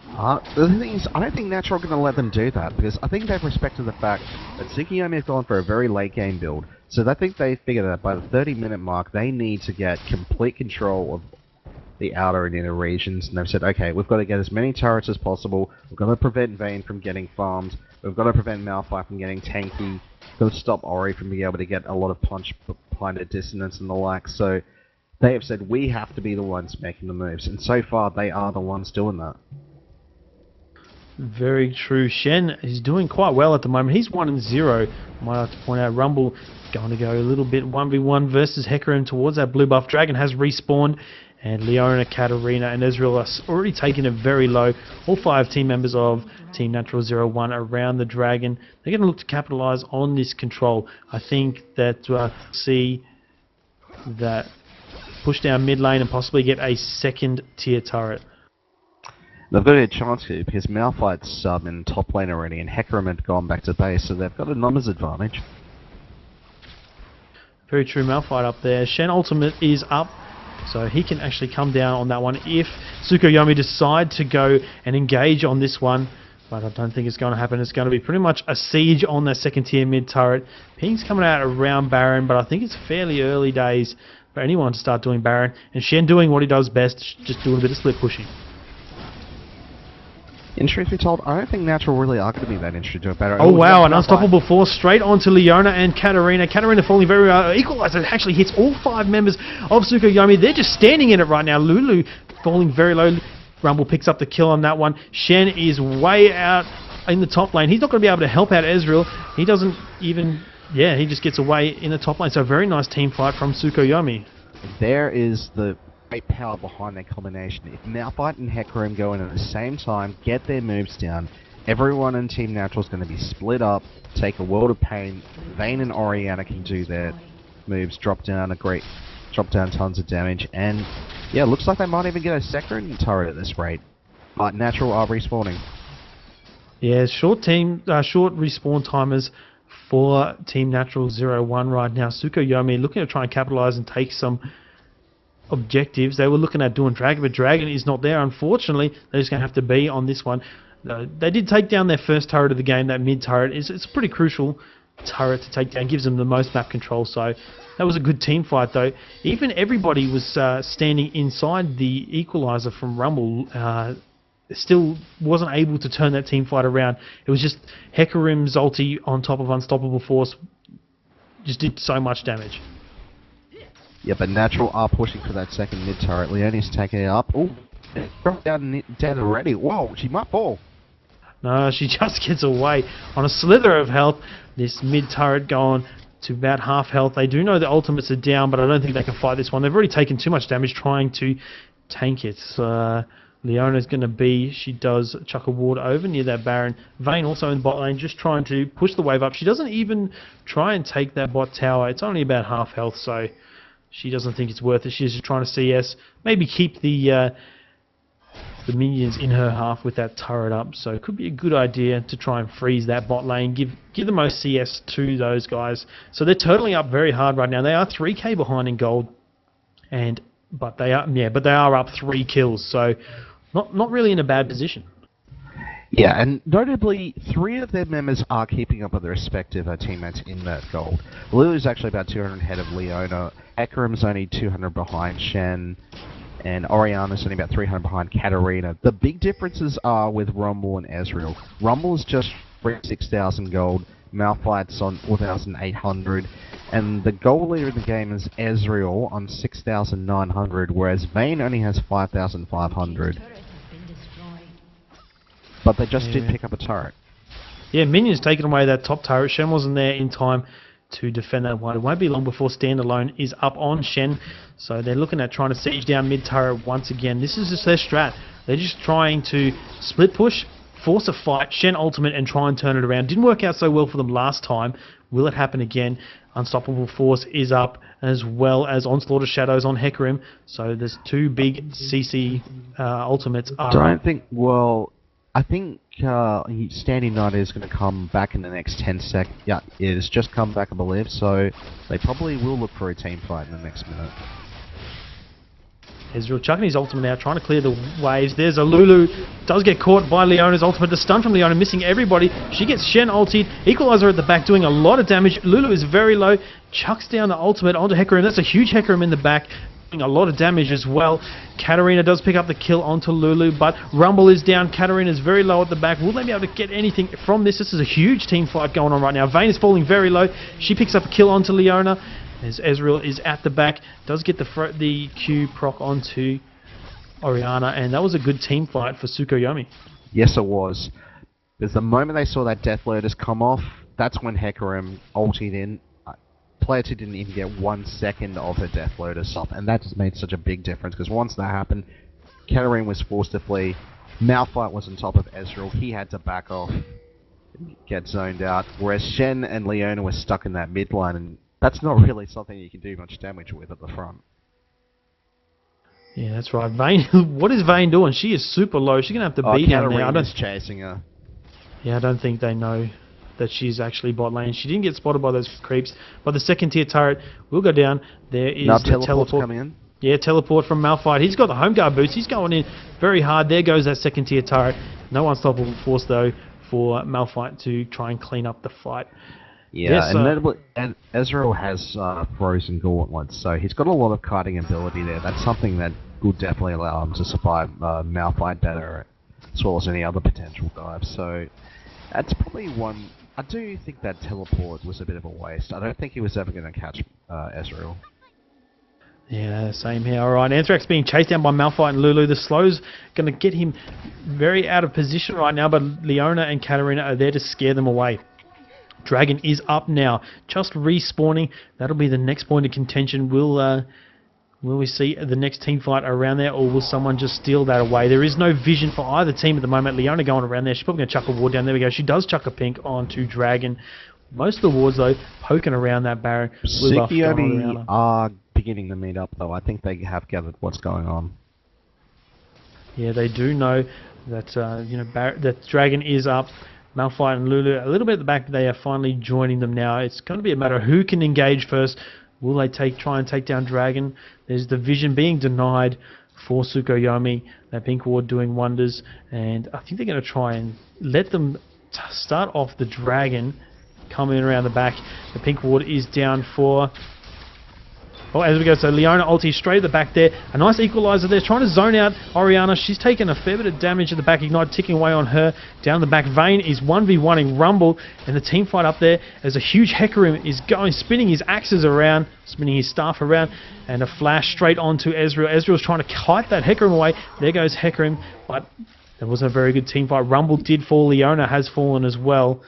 The thing is, I don't think Natural are going to let them do that, because I think they've respected the fact that Tsukuyomi has gone for a very late game build. So I think they figured that by the 30-minute mark, they need to get complete control of the outer and inner regions, and they've said, okay, we've got to get as many turrets as possible, we've got to prevent Vayne from getting farmed, we've got to prevent Malphite from getting tanky, we've got to stop Ori from being able to get a lot of punch behind a dissonance and the like. So they have said, we have to be the ones making the moves, and so far they are the ones doing that. Very true. Shen is doing quite well at the moment. He's 1-0. Might have to point out Rumble going to go a little bit 1v1 versus Hecarim towards that blue buff. Dragon has respawned, and Leona, Katarina and Ezreal are already taking it very low. All 5 team members of Team Natural01 around the Dragon. They're going to look to capitalise on this control. I think that see that push down mid lane and possibly get a second tier turret. They've got a chance to, because Malphite's in top lane already, and Hecarim had gone back to base, so they've got a numbers advantage. Very true, Malphite up there. Shen ultimate is up, so he can actually come down on that one if Tsukuyomi decide to go and engage on this one. But I don't think it's going to happen. It's going to be pretty much a siege on that second tier mid turret. Ping's coming out around Baron, but I think it's fairly early days for anyone to start doing Baron. And Shen doing what he does best, just doing a bit of split pushing. In truth be told, I don't think Natural really are going to be that interested in doing better. Oh wow, an unstoppable force straight onto Leona and Katarina. Katarina falling very well. Equalizer actually hits all 5 members of Tsukuyomi. They're just standing in it right now. Lulu falling very low. Rumble picks up the kill on that one. Shen is way out in the top lane. He's not going to be able to help out Ezreal. He doesn't even... Yeah, he just gets away in the top lane. So very nice team fight from Tsukuyomi. There is the great power behind that combination. If Malphite and Hecarim go in at the same time, get their moves down, everyone in Team Natural is going to be split up, take a world of pain. Vayne and Orianna can do their moves, drop down tons of damage, and yeah, looks like they might even get a second turret at this rate. But Natural are respawning. Yeah, short respawn timers for Team Natural 01 right now. Tsukuyomi looking to try and capitalize and take some objectives. They were looking at doing Dragon, but Dragon is not there. Unfortunately, they're just going to have to be on this one. They did take down their first turret of the game. That mid turret it's a pretty crucial turret to take down. Gives them the most map control. So that was a good team fight, though. Even everybody was standing inside the equalizer from Rumble. Still wasn't able to turn that team fight around. It was just Hecarim's ulti on top of Unstoppable Force. Just did so much damage. Yeah, but Natural are pushing for that second mid turret. Leonie's taking it up. Oh, dropped down dead already. Whoa, she might fall. No, she just gets away on a slither of health. This mid turret going to about half health. They do know the ultimates are down, but I don't think they can fight this one. They've already taken too much damage trying to tank it. Leona's going to be, she does chuck a ward over near that Baron. Vayne also in bot lane, just trying to push the wave up. She doesn't even try and take that bot tower. It's only about half health, so she doesn't think it's worth it. She's just trying to CS, maybe keep the minions in her half with that turret up. So it could be a good idea to try and freeze that bot lane, give the most CS to those guys. So they're totaling up very hard right now. They are 3k behind in gold, but they are up 3 kills. So not really in a bad position. Yeah, and notably, 3 of their members are keeping up with their respective teammates in that gold. Lulu's actually about 200 ahead of Leona. Hecarim's only 200 behind Shen. And Orianna's only about 300 behind Katarina. The big differences are with Rumble and Ezreal. Rumble's just 6,000 gold. Malphite's on 4,800. And the gold leader in the game is Ezreal on 6,900, whereas Vayne only has 5,500. But they just did pick up a turret. Yeah, minions taking away that top turret. Shen wasn't there in time to defend that one. It won't be long before Standalone is up on Shen. So they're looking at trying to siege down mid turret once again. This is just their strat. They're just trying to split push, force a fight, Shen ultimate, and try and turn it around. Didn't work out so well for them last time. Will it happen again? Unstoppable Force is up, as well as Onslaught of Shadows on Hecarim. So there's 2 big CC ultimates are up. I think Standing Knight is going to come back in the next 10 seconds. Yeah, it has just come back, I believe, so they probably will look for a team fight in the next minute. Ezreal chucking his ultimate out, trying to clear the waves. There's a Lulu. Does get caught by Leona's ultimate. The stun from Leona, missing everybody. She gets Shen ultied. Equalizer at the back, doing a lot of damage. Lulu is very low. Chucks down the ultimate onto Hecarim. That's a huge Hecarim in the back, doing a lot of damage as well. Katarina does pick up the kill onto Lulu, but Rumble is down. Katarina is very low at the back. Will they be able to get anything from this? This is a huge team fight going on right now. Vayne is falling very low. She picks up a kill onto Leona, as Ezreal is at the back. Does get the Q proc onto Orianna, and that was a good team fight for Tsukuyomi. Yes, it was. Because the moment they saw that Death Lotus come off, that's when Hecarim ulted in. Player 2 didn't even get 1 second of her Death Lotus off, and that just made such a big difference, because once that happened, Katarina was forced to flee. Malphite was on top of Ezreal. He had to back off, get zoned out, whereas Shen and Leona were stuck in that mid line, and that's not really something you can do much damage with at the front. Yeah, that's right. Vayne, what is Vayne doing? She is super low. She's going to have to be down there. Katarina's chasing her. Yeah, I don't think they know that she's actually bot lane. She didn't get spotted by those creeps, but the second tier turret will go down. There is the teleport coming in. Yeah, teleport from Malphite. He's got the home guard boots. He's going in very hard. There goes that second tier turret. No unstoppable force though for Malphite to try and clean up the fight. Yeah, Yes, and Ezreal has frozen gauntlets, so he's got a lot of kiting ability there. That's something that will definitely allow him to survive Malphite better, as well as any other potential dives. So that's probably one. I do think that teleport was a bit of a waste. I don't think he was ever going to catch Ezreal. Yeah, same here. All right, Anthrax being chased down by Malphite and Lulu. The slow's going to get him very out of position right now, but Leona and Katarina are there to scare them away. Dragon is up now, just respawning. That'll be the next point of contention. Will we see the next team fight around there, or will someone just steal that away? There is no vision for either team at the moment. Leona going around there. She's probably going to chuck a ward down. There we go. She does chuck a pink onto Dragon. Most of the wards, though, poking around that Baron. Tsukuyomi are beginning to meet up, though. I think they have gathered what's going on. Yeah, they do know that that Dragon is up. Malphite and Lulu a little bit at the back, but they are finally joining them now. It's going to be a matter of who can engage first. Will they try and take down Dragon? There's the vision being denied for Tsukuyomi. That pink ward doing wonders, and I think they're going to try and let them start off the Dragon coming around the back. The pink ward is down for... Oh, as we go, so Leona ulti straight at the back there. A nice equalizer there, trying to zone out Orianna. She's taken a fair bit of damage at the back. Ignite ticking away on her. Down the back, Vayne is 1v1ing Rumble, and the team fight up there as a huge Hecarim is going, spinning his axes around, spinning his staff around, and a flash straight onto Ezreal. Ezreal's trying to kite that Hecarim away. There goes Hecarim, but that wasn't a very good team fight. Rumble did fall. Leona has fallen as well.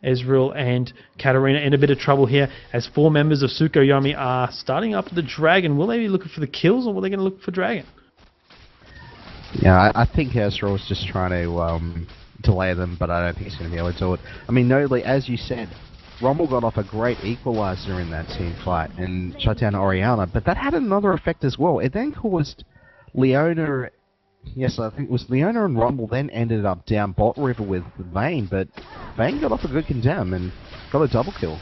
Ezreal and Katarina in a bit of trouble here as 4 members of Tsukuyomi are starting up the Dragon. Will they be looking for the kills, or will they going to look for Dragon? Yeah, I think Ezreal is just trying to delay them, but I don't think he's going to be able to do it. I mean, notably, as you said, Rumble got off a great equalizer in that team fight and shut down Orianna, but that had another effect as well. It then caused Leona... Yes, I think it was Leona and Rumble then ended up down bot river with Vayne, but Vayne got off a good condemn and got a double kill.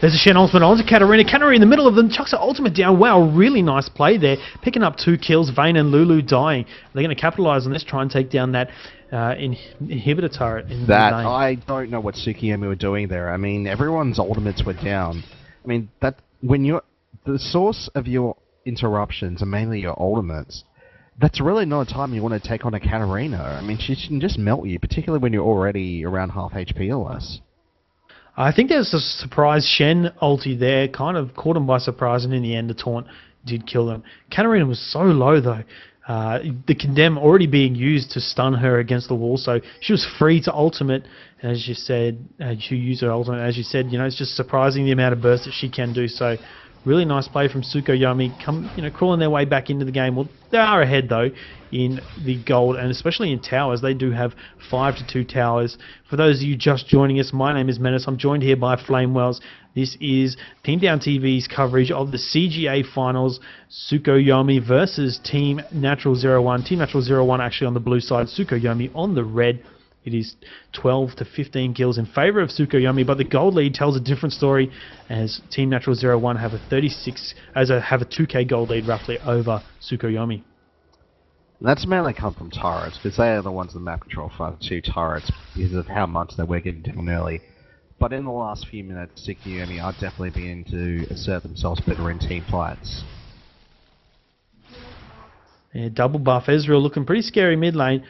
There's a Shen ultimate onto Katarina. Katarina in the middle of them, chucks her ultimate down. Wow, really nice play there. Picking up 2 kills, Vayne and Lulu dying. They're going to capitalize on this, try and take down that inhibitor turret. I don't know what Tsukuyomi were doing there. I mean, everyone's ultimates were down. I mean, that when you're... The source of your interruptions are mainly your ultimates. That's really not a time you want to take on a Katarina. I mean, she can just melt you, particularly when you're already around half HP or less. I think there's a surprise Shen ulti there, kind of caught him by surprise, and in the end the taunt did kill them. Katarina was so low though. The condemn already being used to stun her against the wall, so she was free to ultimate, as you said, to use her ultimate, as you said, it's just surprising the amount of burst that she can do, so... Really nice play from Tsukuyomi, crawling their way back into the game. Well, they are ahead, though, in the gold, and especially in towers. They do have 5-2 towers. For those of you just joining us, my name is Menace. I'm joined here by Flamewells. This is Team Down TV's coverage of the CGA Finals, Tsukuyomi versus Team Natural01. Team Natural01 actually on the blue side, Tsukuyomi on the red. It is 12 to 15 kills in favour of Tsukuyomi, but the gold lead tells a different story as Team Natural01 have a 2k gold lead roughly over Tsukuyomi. That's mainly come from turrets, because they are the ones that map control 5-2 turrets because of how much they were getting down early. But in the last few minutes, Tsukuyomi are definitely beginning to assert themselves better in team fights. Yeah, double buff. Ezreal looking pretty scary mid lane.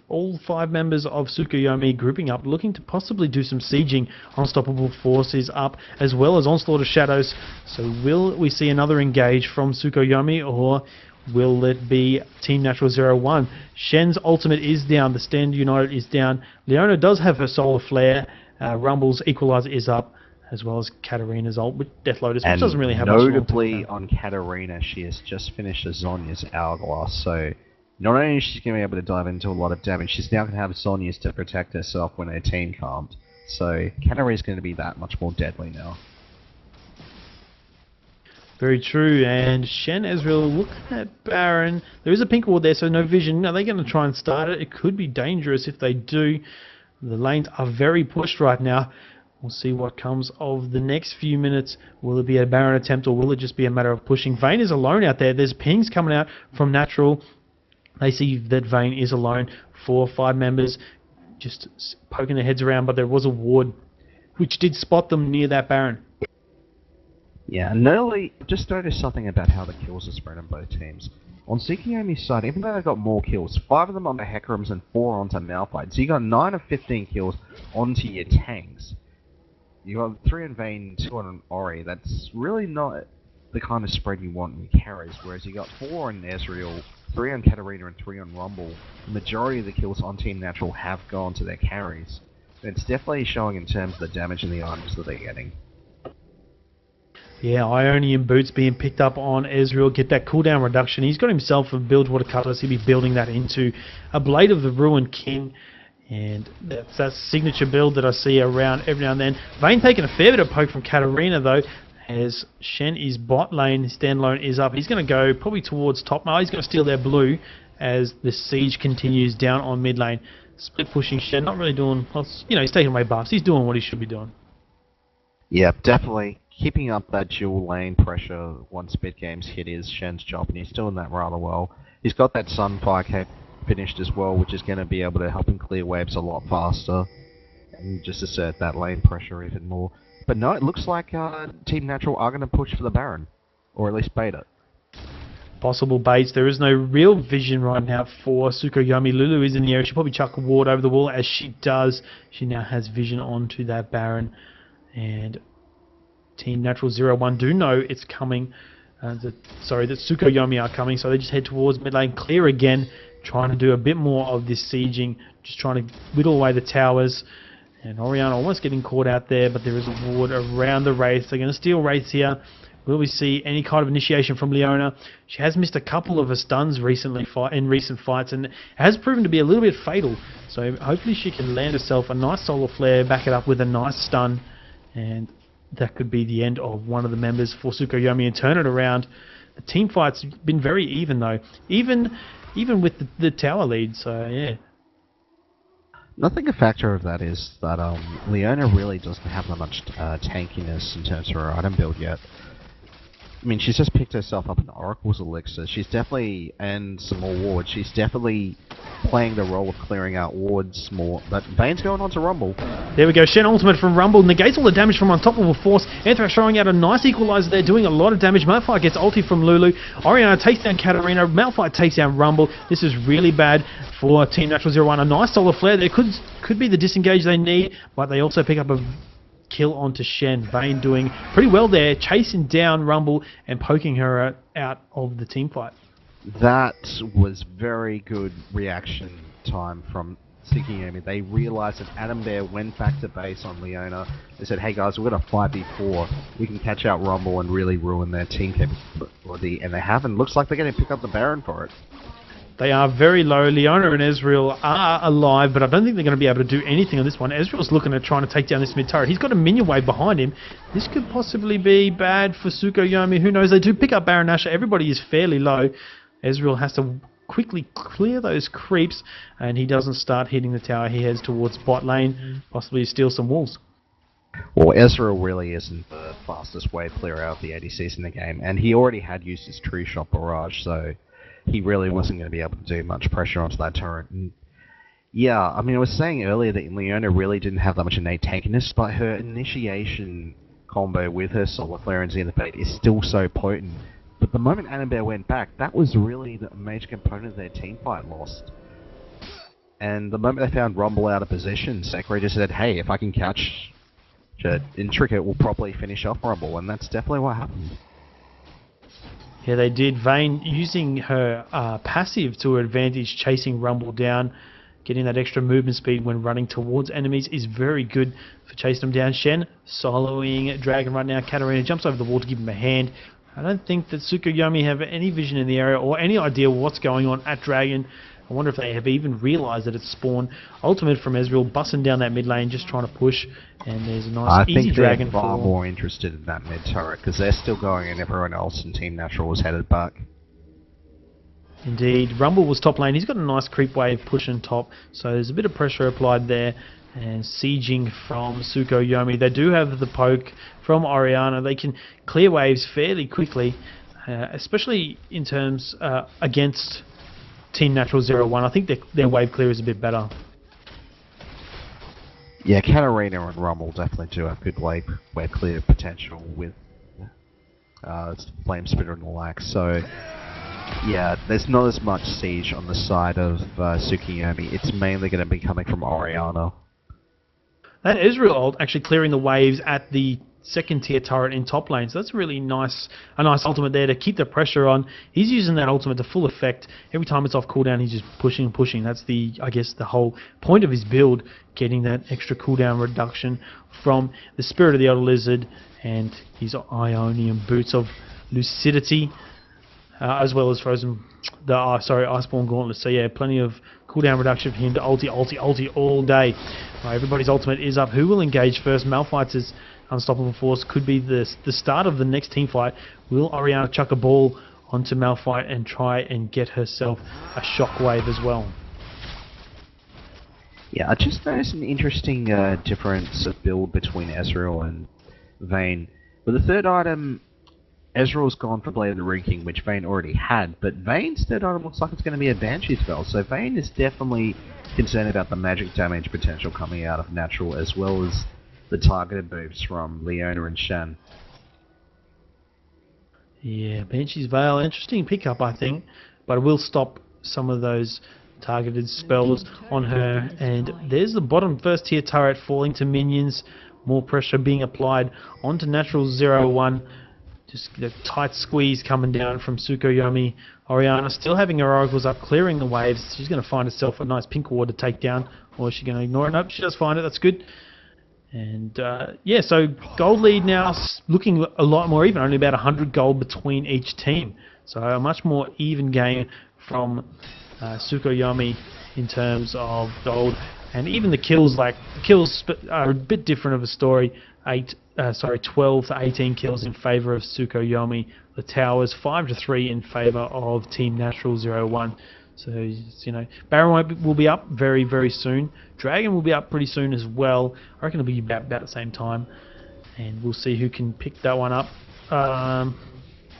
All 5 members of Tsukuyomi grouping up, looking to possibly do some sieging. Unstoppable Force is up, as well as Onslaught of Shadows. So will we see another engage from Tsukuyomi, or will it be Team Natural01? Shen's ultimate is down. The Stand United is down. Leona does have her Solar Flare. Rumble's Equalizer is up, as well as Katarina's ult with Death Lotus, which doesn't really have much. Notably on Katarina, she has just finished Zhonya's Hourglass, so not only is she going to be able to dive into a lot of damage, she's now going to have Zhonya's to protect herself when her team can't. So Katarina's going to be that much more deadly now. Very true, and Shen Ezreal looking at Baron. There is a pink ward there, so no vision. Are they going to try and start it? It could be dangerous if they do. The lanes are very pushed right now. We'll see what comes of the next few minutes. Will it be a Baron attempt, or will it just be a matter of pushing? Vayne is alone out there. There's pings coming out from Natural. They see that Vayne is alone. 4 or 5 members just poking their heads around, but there was a ward which did spot them near that Baron. Yeah, and Nerly just noticed something about how the kills are spread on both teams. On Tsukuyomi's side, even though they got more kills, 5 of them onto Hecarims and 4 onto Malphite, so you got 9 of 15 kills onto your tanks. You got 3 on Vayne, 2 on Ori. That's really not the kind of spread you want in your carries, whereas you got 4 on Ezreal, 3 on Katarina and 3 on Rumble. The majority of the kills on Team Natural have gone to their carries. It's definitely showing in terms of the damage and the items that they're getting. Yeah, Ionian Boots being picked up on Ezreal, get that cooldown reduction. He's got himself a build water cutlass. He'll be building that into a Blade of the Ruined King. And that's that signature build that I see around every now and then. Vayne taking a fair bit of poke from Katarina though, as Shen is bot lane, his standalone is up. He's going to go probably towards top. Now he's going to steal their blue as the siege continues down on mid lane. Split pushing Shen, not really doing, well, you know, he's taking away buffs. He's doing what he should be doing. Yeah, definitely. Keeping up that dual lane pressure once mid games hit is Shen's job, and he's doing that rather well. He's got that Sunfire cape finished as well, which is going to be able to help him clear waves a lot faster and just assert that lane pressure even more. But no, it looks like Team Natural are going to push for the Baron, or at least bait it. Possible baits. There is no real vision right now for Tsukuyomi. Lulu is in the area. She'll probably chuck a ward over the wall. As she does, she now has vision onto that Baron. And Team Natural01 do know it's coming. That Tsukuyomi are coming. So they just head towards mid lane. Clear again. Trying to do a bit more of this sieging. Just trying to whittle away the towers. And Orianna almost getting caught out there. But there is a ward around the Wraith. They're going to steal Wraiths here. Will we see any kind of initiation from Leona? She has missed a couple of her stuns recently in recent fights, and it has proven to be a little bit fatal. So hopefully she can land herself a nice solar flare, back it up with a nice stun, and that could be the end of one of the members for Tsukuyomi and turn it around. The team fight's been very even though, even with the tower lead. So yeah. I think a factor of that is that Leona really doesn't have that much tankiness in terms of her item build yet. I mean, she's just picked herself up an Oracle's Elixir. She's definitely, and some more wards, she's definitely playing the role of clearing out wards more. But Vayne's going on to Rumble. There we go, Shen ultimate from Rumble, negates all the damage from Unstoppable Force. Anthrax throwing out a nice equalizer there, doing a lot of damage. Malphite gets ulti from Lulu. Orianna takes down Katarina. Malphite takes down Rumble. This is really bad for Team Natural01. A nice solar flare there could be the disengage they need, but they also pick up a kill onto Shen. Vayne doing pretty well there, chasing down Rumble and poking her out of the team fight. That was very good reaction time from Tsukuyomi. They realised that Adam Bear went back to base on Leona. They said, hey guys, we're going to fight before we can catch out Rumble and really ruin their team capability, and they haven't. Looks like they're going to pick up the Baron for it. They are very low. Leona and Ezreal are alive, but I don't think they're going to be able to do anything on this one. Ezreal's looking at trying to take down this mid turret. He's got a minion wave behind him. This could possibly be bad for Tsukuyomi. Who knows? They do pick up Baron Nashor. Everybody is fairly low. Ezreal has to quickly clear those creeps, and he doesn't start hitting the tower. He heads towards bot lane, possibly steal some walls. Well, Ezreal really isn't the fastest way to clear out the ADCs in the game, and he already had used his True Shot Barrage, so he really wasn't going to be able to do much pressure onto that turret. And yeah, I mean, I was saying earlier that Leona really didn't have that much innate tankiness, but her initiation combo with her Solar Flare and Xenophate is still so potent. But the moment Annabelle went back, that was really the major component of their team fight lost. And the moment they found Rumble out of position, Sakurai just said, hey, if I can catch it in Tricket, we'll probably finish off Rumble, and that's definitely what happened. Yeah, they did. Vayne using her passive to her advantage, chasing Rumble down, getting that extra movement speed when running towards enemies is very good for chasing them down. Shen soloing Dragon right now. Katarina jumps over the wall to give him a hand. I don't think that Tsukuyomi have any vision in the area or any idea what's going on at Dragon. I wonder if they have even realised that it's spawned. Ultimate from Ezreal, busting down that mid lane, just trying to push. And there's a nice easy Dragon. I think they're far more interested in that mid turret, because they're still going and everyone else in Team Natural was headed back. Indeed. Rumble was top lane. He's got a nice creep wave pushing top, so there's a bit of pressure applied there. And sieging from Tsukuyomi. They do have the poke from Orianna. They can clear waves fairly quickly, especially in terms against Team Natural 01. I think their wave clear is a bit better. Yeah, Katarina and Rumble definitely do have good wave clear potential with Flame Spitter and the like. So, yeah, there's not as much siege on the side of Tsukuyomi. It's mainly going to be coming from Oriana. That Ezreal ult actually clearing the waves at the second tier turret in top lane. So that's really nice, a nice ultimate there to keep the pressure on. He's using that ultimate to full effect. Every time it's off cooldown, he's just pushing and pushing. That's I guess the whole point of his build, getting that extra cooldown reduction from the Spirit of the Elder Lizard and his Ionian Boots of Lucidity, as well as Iceborne Gauntlet. So yeah, plenty of cooldown reduction for him to ulti all day. Everybody's ultimate is up. Who will engage first? Malphite's Unstoppable Force could be the start of the next team fight. Will Oriana chuck a ball onto Malphite and try and get herself a shockwave as well? Yeah, I just noticed an interesting difference of build between Ezreal and Vayne. With the third item, Ezreal's gone for Blade of the Ruin King, which Vayne already had, but Vayne's third item looks like it's going to be a Banshee spell, so Vayne is definitely concerned about the magic damage potential coming out of Natural, as well as the targeted moves from Leona and Shen. Yeah, Banshee's Veil, interesting pickup, I think, but it will stop some of those targeted spells on her. And there's the bottom first tier turret falling to minions, more pressure being applied onto Natural01. Just the tight squeeze coming down from Tsukuyomi. Oriana still having her oracles up, clearing the waves. She's going to find herself a nice pink ward to take down, or is she going to ignore it? Nope, she does find it. That's good. And yeah, so gold lead now looking a lot more even, only about 100 gold between each team. So a much more even game from Tsukuyomi in terms of gold. And even the kills, are a bit different of a story. 12 to 18 kills in favour of Tsukuyomi. The towers 5 to 3 in favour of Team Natural01. So, you know, Baron will be up very, very soon. Dragon will be up pretty soon as well. I reckon it'll be about the same time. And we'll see who can pick that one up.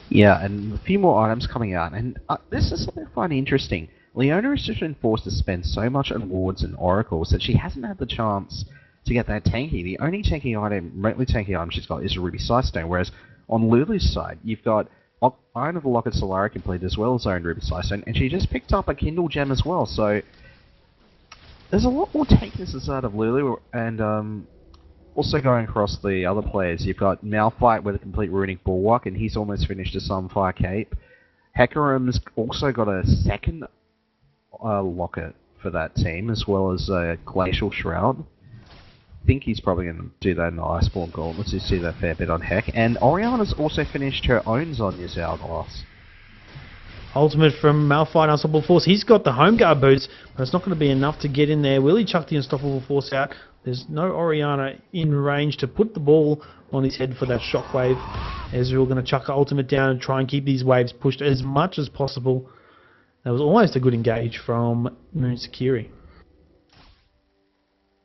Yeah, and a few more items coming out. And this is something I find interesting. Leona has just been forced to spend so much on wards and oracles that she hasn't had the chance to get that tanky. The only remotely tanky item she's got is a Ruby Sightstone, whereas on Lulu's side, you've got Iron of the Locket Solara complete as well as Iron Ruby Sightstone, and she just picked up a Kindle Gem as well, so there's a lot more tankiness inside of Lulu, and also going across the other players, you've got Malphite with a complete Runic Bulwark, and he's almost finished a Sunfire Cape. Hecarim's also got a second Locket for that team, as well as a Glacial Shroud. I think he's probably going to do that in the Iceborne Gauntlet. You see that fair bit on Heck. And Oriana's also finished her own Zhonya's Hourglass. Ultimate from Malphite, Unstoppable Force. He's got the Home Guard boots, but it's not going to be enough to get in there. Will he chuck the Unstoppable Force out? There's no Oriana in range to put the ball on his head for that shockwave. Ezreal going to chuck the ultimate down and try and keep these waves pushed as much as possible. That was almost a good engage from Moon Sakiri.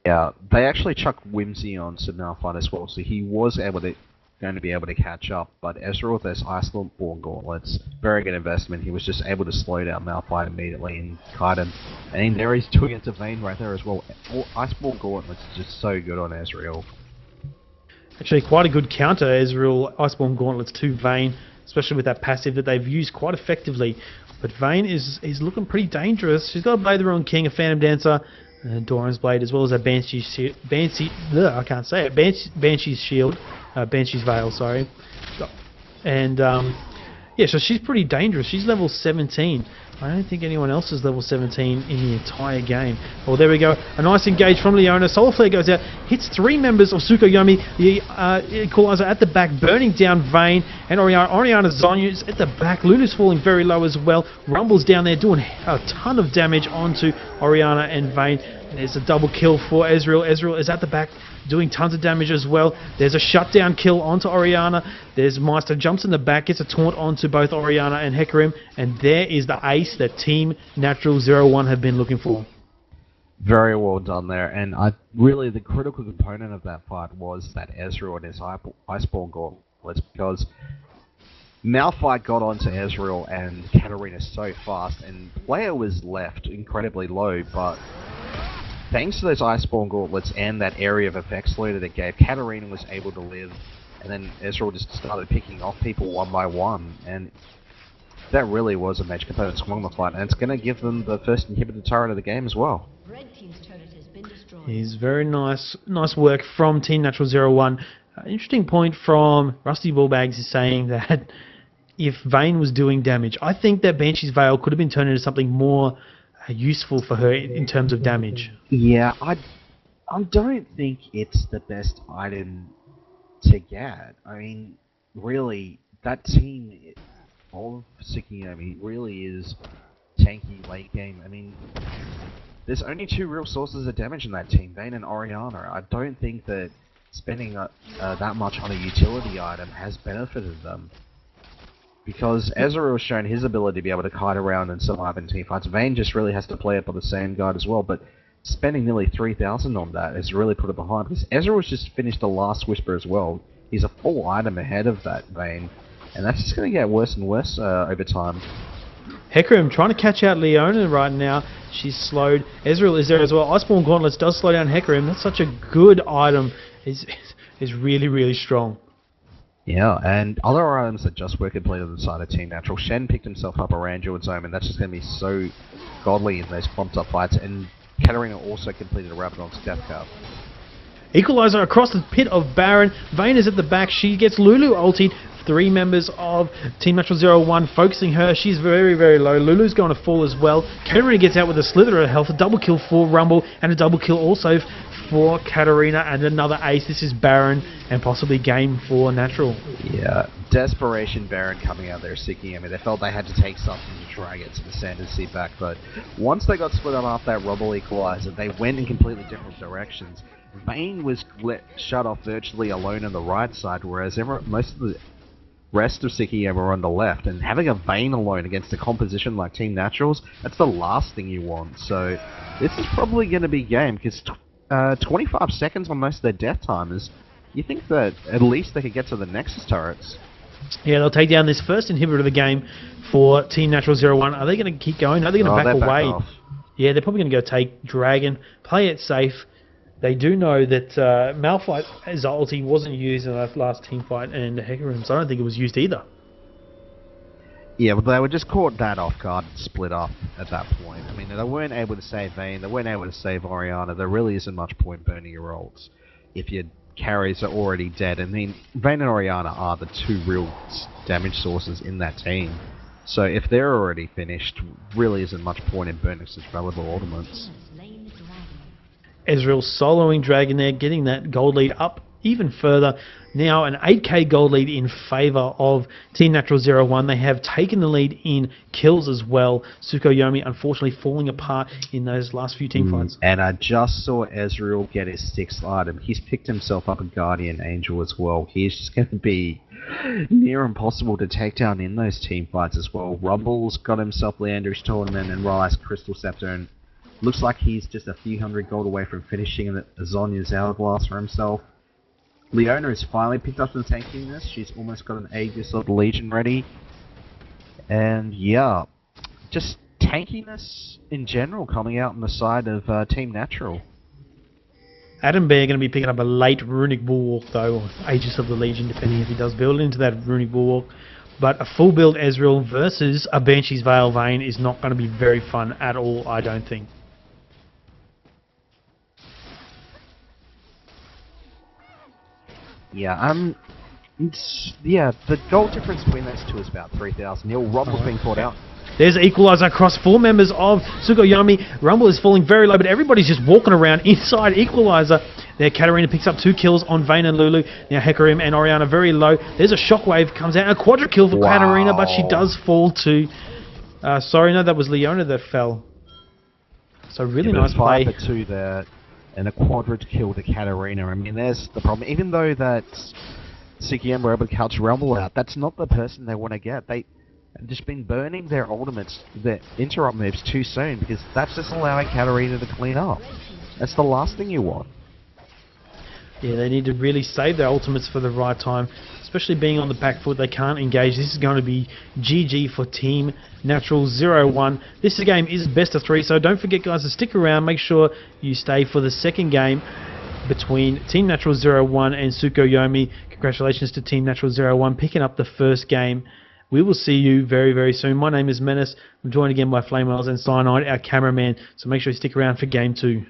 Yeah, they actually chucked Whimsy on Malphite as well, so he was going to be able to catch up, but Ezreal with those Iceborne Gauntlets, very good investment. He was just able to slow down Malphite immediately and kite him. And there he's doing it to Vayne right there as well. Iceborne Gauntlets is just so good on Ezreal. Actually, quite a good counter, Ezreal Iceborne Gauntlets to Vayne, especially with that passive that they've used quite effectively. But Vayne is looking pretty dangerous. She's got a Blade of the Ruin King, a Phantom Dancer, Doran's Blade, as well as a Banshee's Shield, Banshee's Veil, sorry. And yeah, so she's pretty dangerous. She's level 17. I don't think anyone else is level 17 in the entire game. Oh, there we go. A nice engage from Leona. Solar Flare goes out, hits 3 members of Tsukuyomi. The Equalizer at the back, burning down Vayne. And Oriana's Zonya's at the back. Luna's falling very low as well. Rumble's down there doing a ton of damage onto Oriana and Vayne. There's a double kill for Ezreal. Ezreal is at the back, doing tons of damage as well. There's a shutdown kill onto Oriana. There's Meister jumps in the back, gets a taunt onto both Oriana and Hecarim, and there is the ace that Team Natural01 have been looking for. Very well done there, and really the critical component of that fight was that Ezreal and his Iceborne Gauntlets, because Malphite got onto Ezreal and Katarina so fast, and player was left incredibly low, but thanks to those Iceborne Gauntlets and that area of effects loader that gave, Katarina was able to live, and then Ezreal just started picking off people one by one, and that really was a major component to swung the fight, and it's going to give them the first inhibitor turret of the game as well. Red team's turret has been destroyed. Is very nice work from Team Natural01. Interesting point from Rusty Bullbags is saying that if Vayne was doing damage, I think that Banshee's Veil could have been turned into something more useful for her in terms of damage. Yeah, I don't think it's the best item to get. I mean, really, that team of Tsukuyomi really is tanky late game. I mean, there's only two real sources of damage in that team, Vayne and Orianna. I don't think that spending that much on a utility item has benefited them. Because Ezreal has shown his ability to be able to kite around and survive in teamfights. Vayne just really has to play it by the same guide as well, but spending nearly 3,000 on that has really put it behind. Because Ezreal's just finished the last Whisper as well. He's a full item ahead of that Vayne, and that's just going to get worse and worse over time. Hecarim trying to catch out Leona right now. She's slowed. Ezreal is there as well. Iceborne Gauntlets does slow down Hecarim. That's such a good item. Is really, really strong. Yeah, and other items that just were completed on the side of Team Natural. Shen picked himself up around Jewel's Omen, and that's just going to be so godly in those clumped up fights. And Katarina also completed a Rabadon's Death Card. Equalizer across the pit of Baron. Vayne is at the back. She gets Lulu ultied. Three members of Team Natural01 focusing her. She's very, very low. Lulu's going to fall as well. Katarina gets out with a slither of health. A double kill for Rumble and a double kill also for Katarina, and another ace. This is Baron and possibly game for Natural. Yeah, desperation Baron coming out there seeking. I mean, they felt they had to take something to drag it to the Ascendancy back, but once they got split up after that Rumble Equalizer, they went in completely different directions. Vayne was shut off virtually alone on the right side, whereas most of the rest of Tsukuyomi were on the left, and having a Vayne alone against a composition like Team Naturals, that's the last thing you want. So this is probably going to be game, because 25 seconds on most of their death timers, you think that at least they could get to the Nexus turrets. Yeah, they'll take down this first inhibitor of the game for Team Natural01. Are they going to keep going? Are they going to back away? Off. Yeah, they're probably going to go take Dragon, play it safe. They do know that Malphite's ulti wasn't used in that last team fight, and Hecarim's, I don't think it was used either. Yeah, but they were just caught that off guard and split up at that point. I mean, they weren't able to save Vayne, they weren't able to save Orianna. There really isn't much point burning your ults if your carries are already dead. I mean, Vayne and Orianna are the two real damage sources in that team. So if they're already finished, really isn't much point in burning such valuable ultimates. Ezreal soloing Dragon there, getting that gold lead up even further. Now an 8k gold lead in favour of Team Natural01. They have taken the lead in kills as well. Tsukuyomi unfortunately falling apart in those last few team fights. And I just saw Ezreal get his 6th item. He's picked himself up a Guardian Angel as well. He's just going to be near impossible to take down in those team fights as well. Rumble's got himself Leander's Tournament and Rise Crystal Scepter, and looks like he's just a few hundred gold away from finishing Zhonya's Hourglass for himself. Leona has finally picked up some tankiness. She's almost got an Aegis of the Legion ready. And yeah, just tankiness in general coming out on the side of Team Natural. Adam Bear going to be picking up a late Runic Bulwark though, or Aegis of the Legion, depending if he does build into that Runic Bulwark. But a full build Ezreal versus a Banshee's Veil Vayne is not going to be very fun at all, I don't think. Yeah, the goal difference between those two is about 3,000. Rumble's being caught out. There's an equalizer across 4 members of Tsukuyomi. Rumble is falling very low, but everybody's just walking around inside equalizer. There, Katarina picks up 2 kills on Vayne and Lulu. Now Hecarim and Orianna very low. There's a shockwave comes out, a quadra kill for Katarina, but she does fall to. Sorry, no, that was Leona that fell. So really nice play. 5 for 2 there, and a quadra kill to Katarina. I mean, there's the problem. Even though that Tsukuyomi were able to catch Rumble out, that's not the person they want to get. They have just been burning their ultimates, their interrupt moves too soon, because that's just allowing Katarina to clean up. That's the last thing you want. Yeah, they need to really save their ultimates for the right time, especially being on the back foot. They can't engage. This is going to be GG for Team Natural01. This game is best of 3, so don't forget, guys, to stick around. Make sure you stay for the second game between Team Natural01 and Tsukuyomi. Congratulations to Team Natural01 picking up the first game. We will see you very, very soon. My name is Menace. I'm joined again by Flamewells and Cyanide, our cameraman, so make sure you stick around for game 2.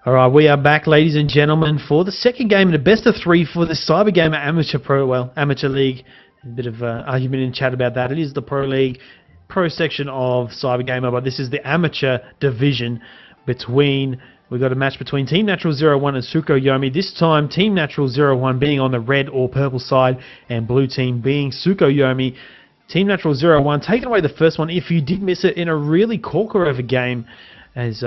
Alright, we are back, ladies and gentlemen, for the second game in the best of 3 for the Cyber Gamer Amateur League. A bit of argument in chat about that. It is the Pro League, Pro section of Cyber Gamer, but this is the Amateur division between... We've got a match between Team Natural01 and Tsukuyomi. This time, Team Natural01 being on the red or purple side, and blue team being Tsukuyomi. Team Natural01 taking away the first one if you did miss it in a really corker of a game, as...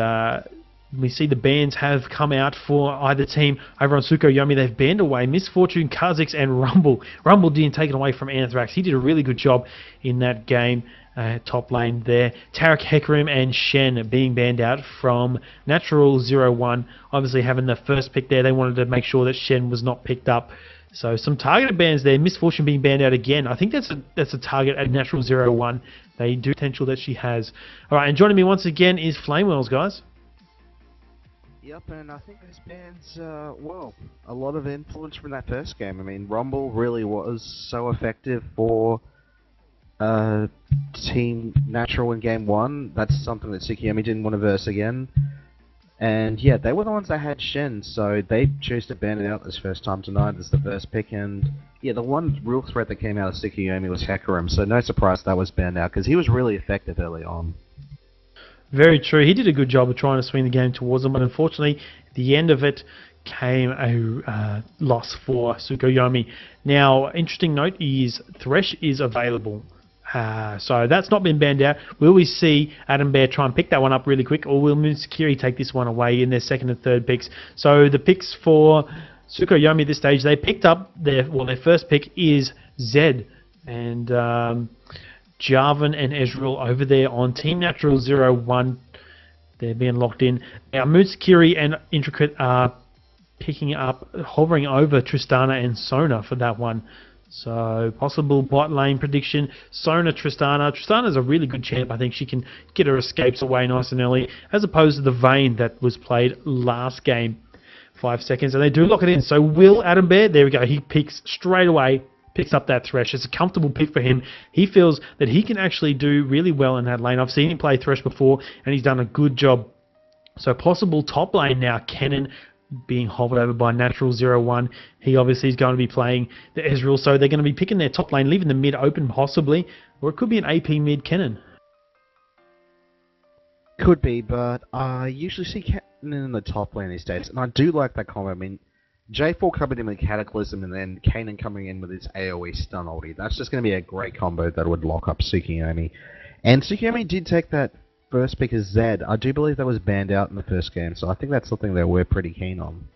we see the bans have come out for either team. Over on Tsukuyomi, they've banned away Misfortune, Kha'Zix, and Rumble. Rumble didn't take it away from Anthrax. He did a really good job in that game. Top lane there. Tarek, Hecarim, and Shen being banned out from Natural01. Obviously having the first pick there, they wanted to make sure that Shen was not picked up. So some targeted bans there. Misfortune being banned out again. I think that's a target at Natural01. They do potential that she has. Alright, and joining me once again is Flamewells, guys. Yep, and I think those bans, well, a lot of influence from that first game. I mean, Rumble really was so effective for Team Natural in Game 1. That's something that Tsukuyomi didn't want to verse again. And yeah, they were the ones that had Shen, so they chose to ban it out this first time tonight as the first pick. And yeah, the one real threat that came out of Tsukuyomi was Hecarim, so no surprise that was banned out, because he was really effective early on. Very true. He did a good job of trying to swing the game towards them, but unfortunately, at the end of it came a loss for Tsukuyomi. Now, interesting note is Thresh is available. So that's not been banned out. Will we see Adam Bear try and pick that one up really quick, or will Moonsakiri take this one away in their second and third picks? So the picks for Tsukuyomi at this stage, they picked up their first pick is Zed, and Jarvan and Ezreal over there on Team Natural01. They're being locked in. Now Moonsakiri and Intricate are picking up, hovering over Tristana and Sona for that one. So, possible bot lane prediction, Sona, Tristana. Tristana's a really good champ. I think she can get her escapes away nice and early, as opposed to the Vayne that was played last game. 5 seconds, and they do lock it in. So, will Adam Bear, there we go, he picks straight away, picks up that Thresh. It's a comfortable pick for him. He feels that he can actually do really well in that lane. I've seen him play Thresh before, and he's done a good job. So, possible top lane now, Kennen being hovered over by Natural01. He obviously is going to be playing the Ezreal, so they're going to be picking their top lane, leaving the mid open possibly, or it could be an AP mid Kennen. Could be, but I usually see Kennen in the top lane these days, and I do like that combo. I mean, J4 coming in with Cataclysm, and then Kanan coming in with his AoE stun ulti. That's just going to be a great combo that would lock up Tsukuyomi. And Tsukuyomi did take that first pick as Zed. I do believe that was banned out in the first game, so I think that's something that we're pretty keen on.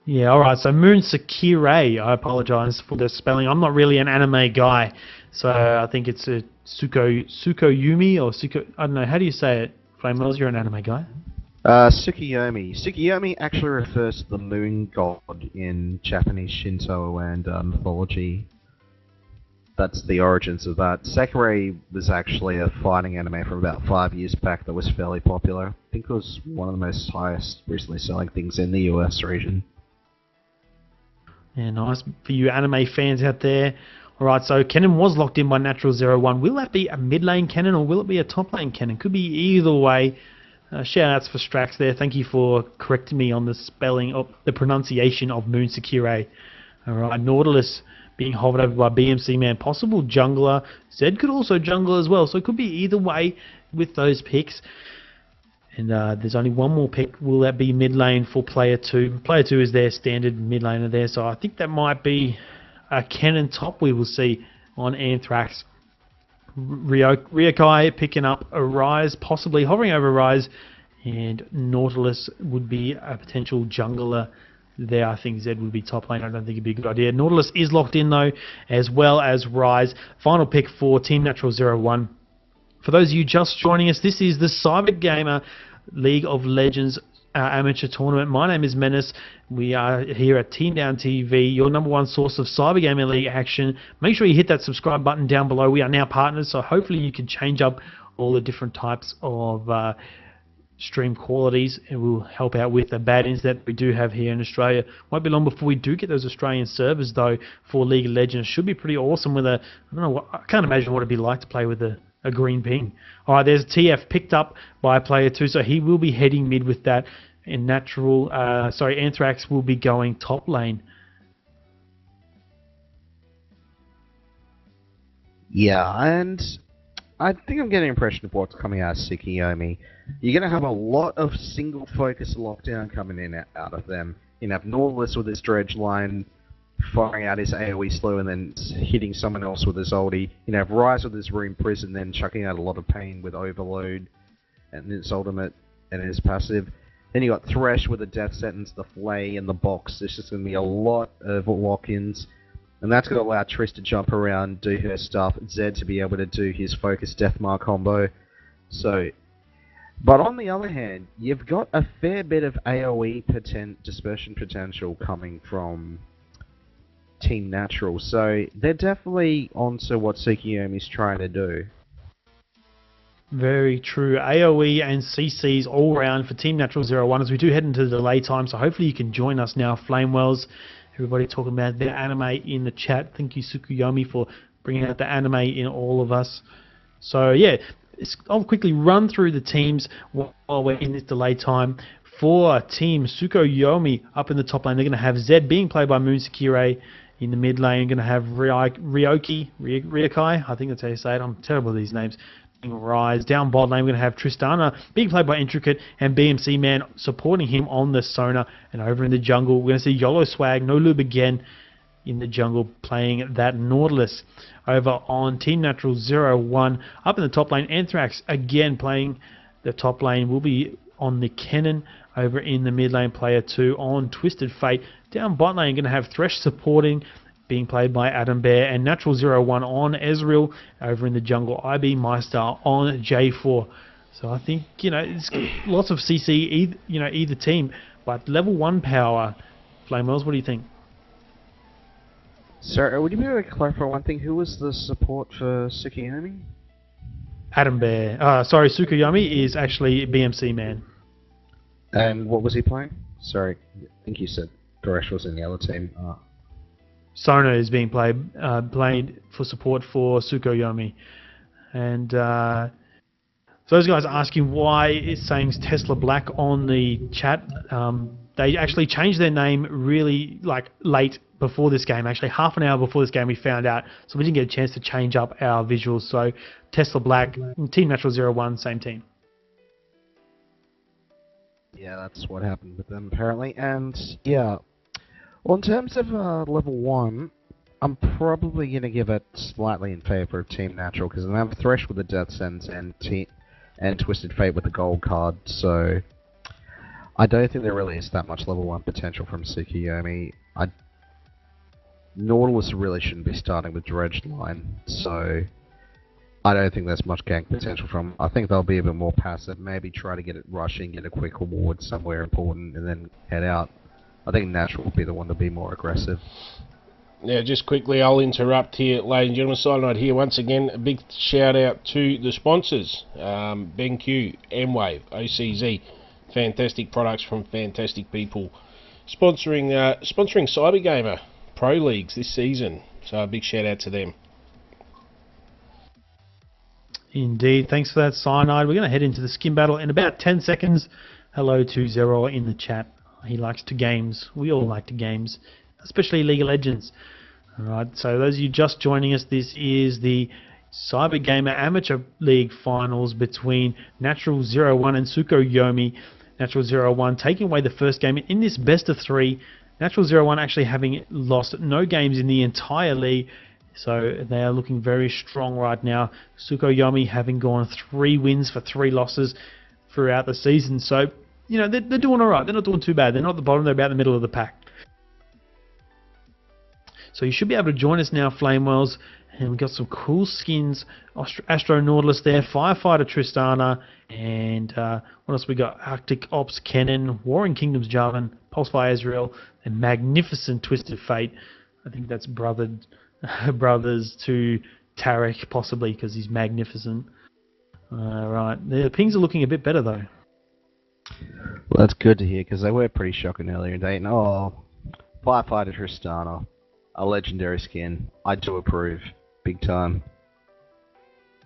Yeah, alright, so Moonsakiri, I apologise for the spelling. I'm not really an anime guy, so I think it's a Tsukuyomi, or I don't know, how do you say it? Flamewells, you're an anime guy? Tsukuyomi. Tsukuyomi actually refers to the moon god in Japanese Shinto and mythology. That's the origins of that. Sakurai was actually a fighting anime from about 5 years back that was fairly popular. I think it was one of the most highest recently selling things in the US region. Yeah, nice for you anime fans out there. Alright, so Kennen was locked in by Natural01. Will that be a mid lane Kennen, or will it be a top lane Kennen? Could be either way. Shout outs for Strax there. Thank you for correcting me on the spelling of the pronunciation of Moonsakiri. Alright, Nautilus being hovered over by BMC Man. Possible jungler. Zed could also jungle as well, so it could be either way with those picks. And there's only one more pick. Will that be mid lane for player 2? Player 2 is their standard mid laner there, so I think that might be a Kennen top we will see on Anthrax. Ryokai picking up a Rise, possibly hovering over Rise, and Nautilus would be a potential jungler there. I think Zed would be top lane. I don't think it'd be a good idea. Nautilus is locked in though, as well as Rise. Final pick for Team Natural01. For those of you just joining us, this is the Cyber Gamer League of Legends amateur tournament. My name is Menace. We are here at Team Down TV, your number one source of Cyber Gamer League action. Make sure you hit that subscribe button down below. We are now partners, so hopefully you can change up all the different types of stream qualities. It will help out with the bad internet we do have here in Australia. Won't be long before we do get those Australian servers though for League of Legends. Should be pretty awesome with a, I don't know, what, I can't imagine what it'd be like to play with a green ping. Alright, there's TF picked up by player 2, so he will be heading mid with that. And Anthrax will be going top lane. Yeah, and I think I'm getting an impression of what's coming out of Tsukuyomi. You're going to have a lot of single focus lockdown coming in out of them. You have Nautilus with his dredge line, firing out his AoE slow and then hitting someone else with his ulti. You have Rise with his Rune Prison, then chucking out a lot of pain with Overload and his ultimate and his passive. Then you got Thresh with the Death Sentence, the Flay, and the Box. There's just going to be a lot of lock-ins. And that's going to allow Triss to jump around, do her stuff, Zed to be able to do his Focus Deathmark combo. But on the other hand, you've got a fair bit of AoE dispersion potential coming from Team Natural. So they're definitely onto what Tsukuyomi's trying to do. Very true. AoE and CCs all round for Team Natural01 as we do head into the delay time, so hopefully you can join us now, Flamewells. Everybody talking about their anime in the chat. Thank you, Tsukuyomi, for bringing out the anime in all of us. So yeah, I'll quickly run through the teams while we're in this delay time. For Team Tsukuyomi up in the top lane, they're going to have Zed being played by Moonsakire. In the mid lane, going to have Ryokai, I think that's how you say it. I'm terrible at these names. Rise. Down bot lane, we're going to have Tristana being played by Intricate and BMC Man supporting him on the Sona. And over in the jungle, we're going to see YOLO Swag, No Lube again in the jungle playing that Nautilus. Over on Team Natural01, up in the top lane, Anthrax again playing the top lane. Will be on the Kennen. Over in the mid lane, player 2 on Twisted Fate. Down bot lane, going to have Thresh supporting, being played by Adam Bear, and Natural01 on Ezreal. Over in the jungle, IB Meister on J4. So I think, it's lots of CC, either team, but level 1 power. Flamewells, what do you think? Sir, would you be able to clarify one thing? Who was the support for Tsukuyomi? Adam Bear. Tsukuyomi is actually BMC Man. And what was he playing? Sorry, I think you said Thresh was in the other team. Sona is being played for support for Tsukuyomi. And so those guys are asking why it's saying Tesla Black on the chat. They actually changed their name really late before this game. Actually, half an hour before this game we found out. So we didn't get a chance to change up our visuals. So Tesla Black, Team Natural01, same team. Yeah, that's what happened with them apparently. And yeah, well, in terms of level 1, I'm probably going to give it slightly in favor of Team Natural because I have Thresh with the Death Sentence and Twisted Fate with the gold card. So I don't think there really is that much level 1 potential from Tsukuyomi. Nautilus really shouldn't be starting with Dredged line, so I don't think there's much gank potential from. I think they'll be a bit more passive, maybe try to get it rushing, get a quick reward somewhere important, and then head out. I think Natural will be the one to be more aggressive. Now, just quickly, I'll interrupt here, ladies and gentlemen. Side note here, once again, a big shout out to the sponsors, BenQ, M-Wave, OCZ, fantastic products from fantastic people, sponsoring Cybergamer Pro Leagues this season. So a big shout out to them. Indeed. Thanks for that, Cyanide. We're going to head into the skin battle in about 10 seconds. Hello to Zero in the chat. He likes to games. We all like to games, especially League of Legends. Alright, so those of you just joining us, this is the Cybergamer Amateur League Finals between Natural01 and Tsukuyomi. Natural01 taking away the first game in this best of 3. Natural01 actually having lost no games in the entire league. So they are looking very strong right now. Tsukuyomi having gone 3 wins for 3 losses throughout the season. So, they're doing alright. They're not doing too bad. They're not at the bottom. They're about the middle of the pack. So you should be able to join us now, Flamewells. And we've got some cool skins. Astro Nautilus there. Firefighter Tristana. And what else we got? Arctic Ops Kennen. Warring Kingdoms Jarvan. Pulsefire Ezreal. And Magnificent Twisted Fate. I think that's brothers to Tarek, possibly, because he's magnificent. Alright, the pings are looking a bit better, though. Well, that's good to hear, because they were pretty shocking earlier in the day. Oh, Firefighter Tristana, a legendary skin. I do approve, big time.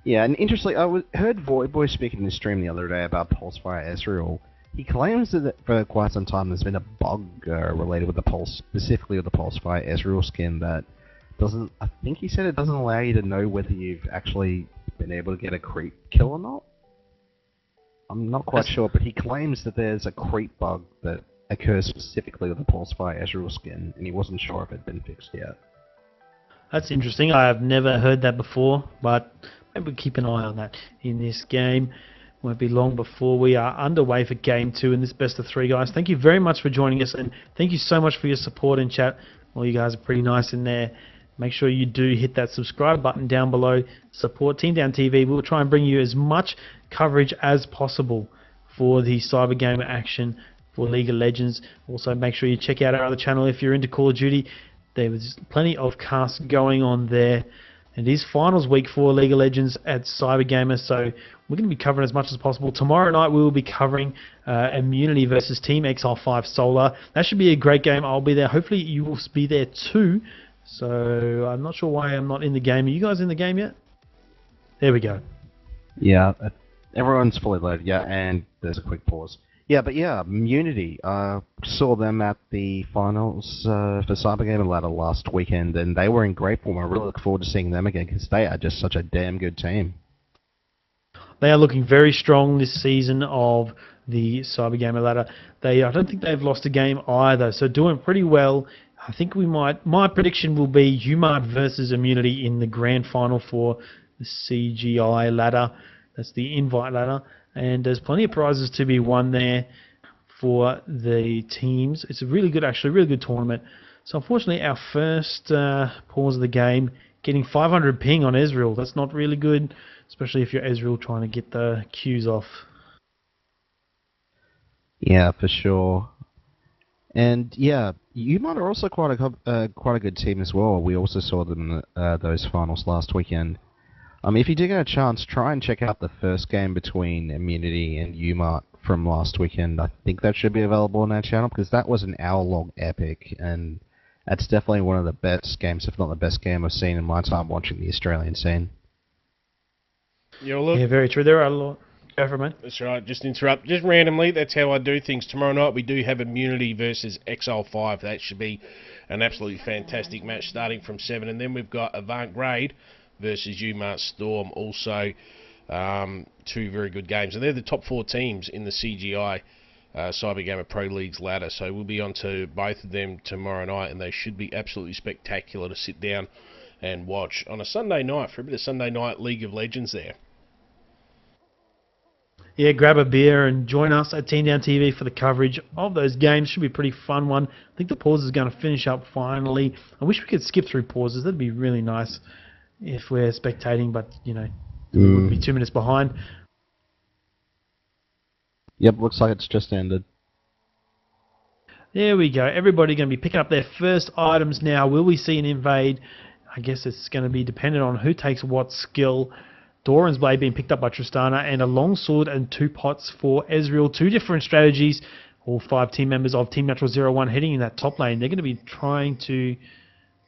Yeah, and interestingly, I heard Void Boy speaking in his stream the other day about Pulsefire Ezreal. He claims that for quite some time there's been a bug related with specifically with the Pulsefire Ezreal skin that doesn't, I think he said it doesn't allow you to know whether you've actually been able to get a creep kill or not. I'm not quite sure, but he claims that there's a creep bug that occurs specifically with the Pulsefire Ezreal skin, and he wasn't sure if it had been fixed yet. That's interesting. I have never heard that before, but maybe we'll keep an eye on that in this game. Won't be long before we are underway for Game 2 in this best of 3, guys. Thank you very much for joining us, and thank you so much for your support in chat. All you guys are pretty nice in there. Make sure you do hit that subscribe button down below. Support Team Down TV. We'll try and bring you as much coverage as possible for the Cybergamer action for League of Legends. Also, make sure you check out our other channel if you're into Call of Duty. There was plenty of casts going on there. It is finals week for League of Legends at Cybergamer, so we're going to be covering as much as possible. Tomorrow night we will be covering Immunity versus Team XL5 Solar. That should be a great game. I'll be there. Hopefully you will be there too. So I'm not sure why I'm not in the game. Are you guys in the game yet? There we go. Yeah, everyone's fully loaded. Yeah, and there's a quick pause. Yeah, but yeah, Unity. Saw them at the finals for Cyber Gamer Ladder last weekend, and they were in great form. I really look forward to seeing them again because they are just such a damn good team. They are looking very strong this season of the Cyber Gamer Ladder. I don't think they've lost a game either, so doing pretty well. I think my prediction will be UMART versus Immunity in the grand final for the CGI ladder. That's the invite ladder. And there's plenty of prizes to be won there for the teams. It's a really good tournament. So unfortunately, our first pause of the game, getting 500 ping on Ezreal. That's not really good, especially if you're Ezreal trying to get the Qs off. Yeah, for sure. And yeah, UMART are also quite a good team as well. We also saw them in those finals last weekend. If you do get a chance, try and check out the first game between Immunity and UMART from last weekend. I think that should be available on our channel because that was an hour-long epic, and that's definitely one of the best games, if not the best game I've seen in my time watching the Australian scene. Yeah, very true. There are a lot. Go for it, mate. That's right, just interrupt. Just randomly, that's how I do things. Tomorrow night we do have Immunity versus XL5. That should be an absolutely fantastic match starting from 7. And then we've got Avant Grade versus UMART Storm. Also, 2 very good games. And they're the top 4 teams in the CGI Cyber Gamer Pro Leagues ladder. So we'll be on to both of them tomorrow night, and they should be absolutely spectacular to sit down and watch on a Sunday night for a bit of Sunday night League of Legends there. Yeah, grab a beer and join us at Team Down TV for the coverage of those games. Should be a pretty fun one. I think the pause is going to finish up finally. I wish we could skip through pauses. That'd be really nice if we're spectating, but, you know, we would be 2 minutes behind. Yep, looks like it's just ended. There we go. Everybody going to be picking up their first items now. Will we see an invade? I guess it's going to be dependent on who takes what skill. Doran's Blade being picked up by Tristana, and a longsword and 2 pots for Ezreal. 2 different strategies. All 5 team members of Team Natural01 heading in that top lane. They're going to be trying to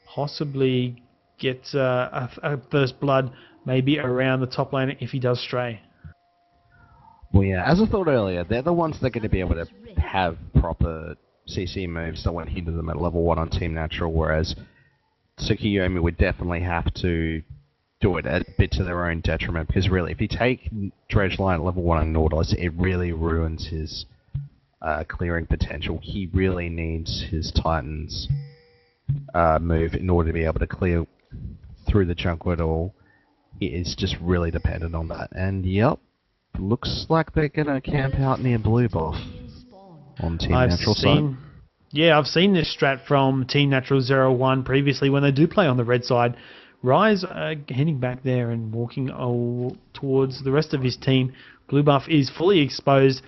possibly get a first blood maybe around the top lane if he does stray. Well, yeah, as I thought earlier, they're the ones that are going to be able to have proper CC moves that won't hinder them at level 1 on Team Natural, whereas Tsukuyomi would definitely have to do it a bit to their own detriment, because really, if you take Dredgeline at level 1 on Nautilus, it really ruins his clearing potential. He really needs his Titan's move in order to be able to clear through the jungle at all. It is just really dependent on that. And yep, looks like they're going to camp out near Blue Buff on Team Natural side. Yeah, I've seen this strat from Team Natural01 previously when they do play on the red side. Rise heading back there and walking towards the rest of his team. Blue Buff is fully exposed.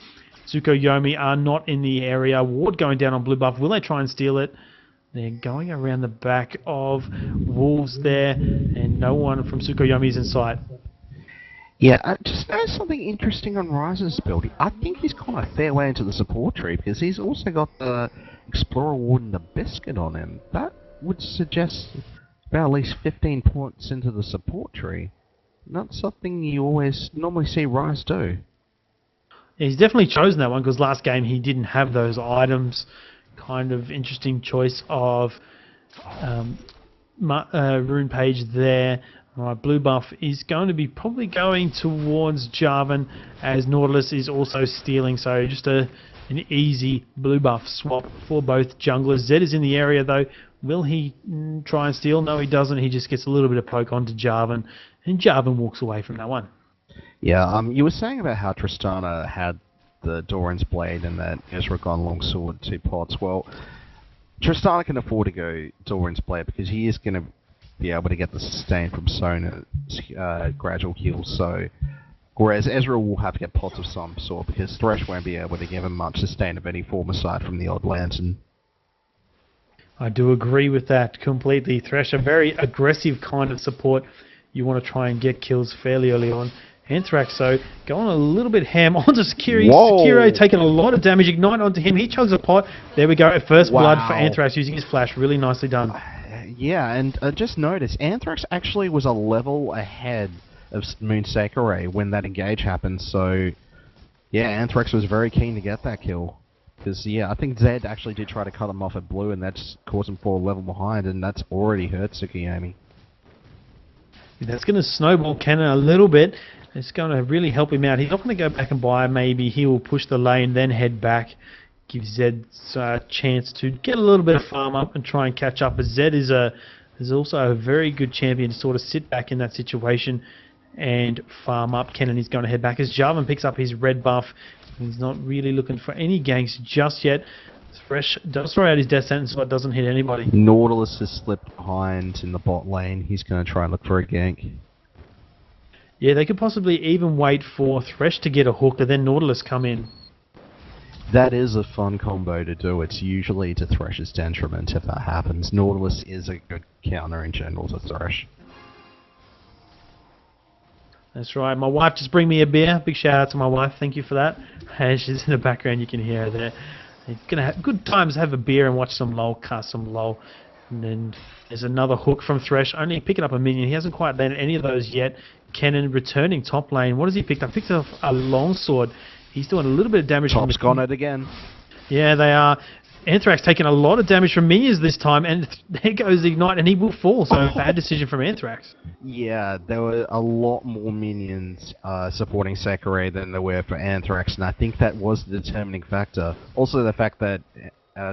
Tsukuyomi are not in the area. Ward going down on Blue Buff. Will they try and steal it? They're going around the back of Wolves there, and no one from Tsukuyomi is in sight. Yeah, just noticed something interesting on Rise's build. I think he's gone a fair way into the support tree, because he's also got the Explorer Ward and the Biscuit on him. That would suggest about at least 15 points into the support tree. Not something you always normally see Rise do. Yeah, he's definitely chosen that one, because last game he didn't have those items. Kind of interesting choice of Rune Page there. Alright, Blue Buff is going to be probably going towards Jarvan, as Nautilus is also stealing, so just an easy Blue Buff swap for both junglers. Zed is in the area though. Will he try and steal? No, he doesn't. He just gets a little bit of poke onto Jarvan, and Jarvan walks away from that one. Yeah, you were saying about how Tristana had the Doran's Blade and that Ezra gone longsword 2 pots. Well, Tristana can afford to go Doran's Blade because he is going to be able to get the sustain from Sona's gradual heal. So, whereas Ezra will have to get pots of some sort because Thresh won't be able to give him much sustain of any form aside from the odd lantern. I do agree with that completely. Thresh, a very aggressive kind of support. You want to try and get kills fairly early on. Anthrax, though, going a little bit ham onto Sekiro. Sekiro taking a lot of damage. Ignite onto him. He chugs a pot. There we go. First blood for Anthrax using his flash. Really nicely done. Yeah, and just notice, Anthrax actually was a level ahead of Moon Sakurai when that engage happened, so yeah, Anthrax was very keen to get that kill. Because, yeah, I think Zed actually did try to cut him off at blue, and that's caused him fall a level behind, and that's already hurt Tsukuyomi. That's going to snowball Cannon a little bit. It's going to really help him out. He's not going to go back and buy. Maybe he will push the lane, then head back. Give Zed a chance to get a little bit of farm up and try and catch up. But Zed is also a very good champion to sort of sit back in that situation and farm up. Cannon is going to head back as Jarvan picks up his red buff. He's not really looking for any ganks just yet. Thresh does throw out his death sentence, but doesn't hit anybody. Nautilus has slipped behind in the bot lane. He's going to try and look for a gank. Yeah, they could possibly even wait for Thresh to get a hook and then Nautilus come in. That is a fun combo to do. It's usually to Thresh's detriment if that happens. Nautilus is a good counter in general to Thresh. That's right. My wife just bring me a beer. Big shout out to my wife. Thank you for that. Hey, she's in the background. You can hear her there. You're gonna have good times. Have a beer and watch some LOL, cast some LOL. And then there's another hook from Thresh. Only picking up a minion. He hasn't quite landed any of those yet. Cannon returning top lane. What has he picked up? Picked up a longsword. He's doing a little bit of damage. Top's gone it again. Yeah, they are. Anthrax taking a lot of damage from minions this time, and there goes Ignite, and he will fall. So bad decision from Anthrax. Yeah, there were a lot more minions supporting Sakurai than there were for Anthrax, and I think that was the determining factor. Also the fact that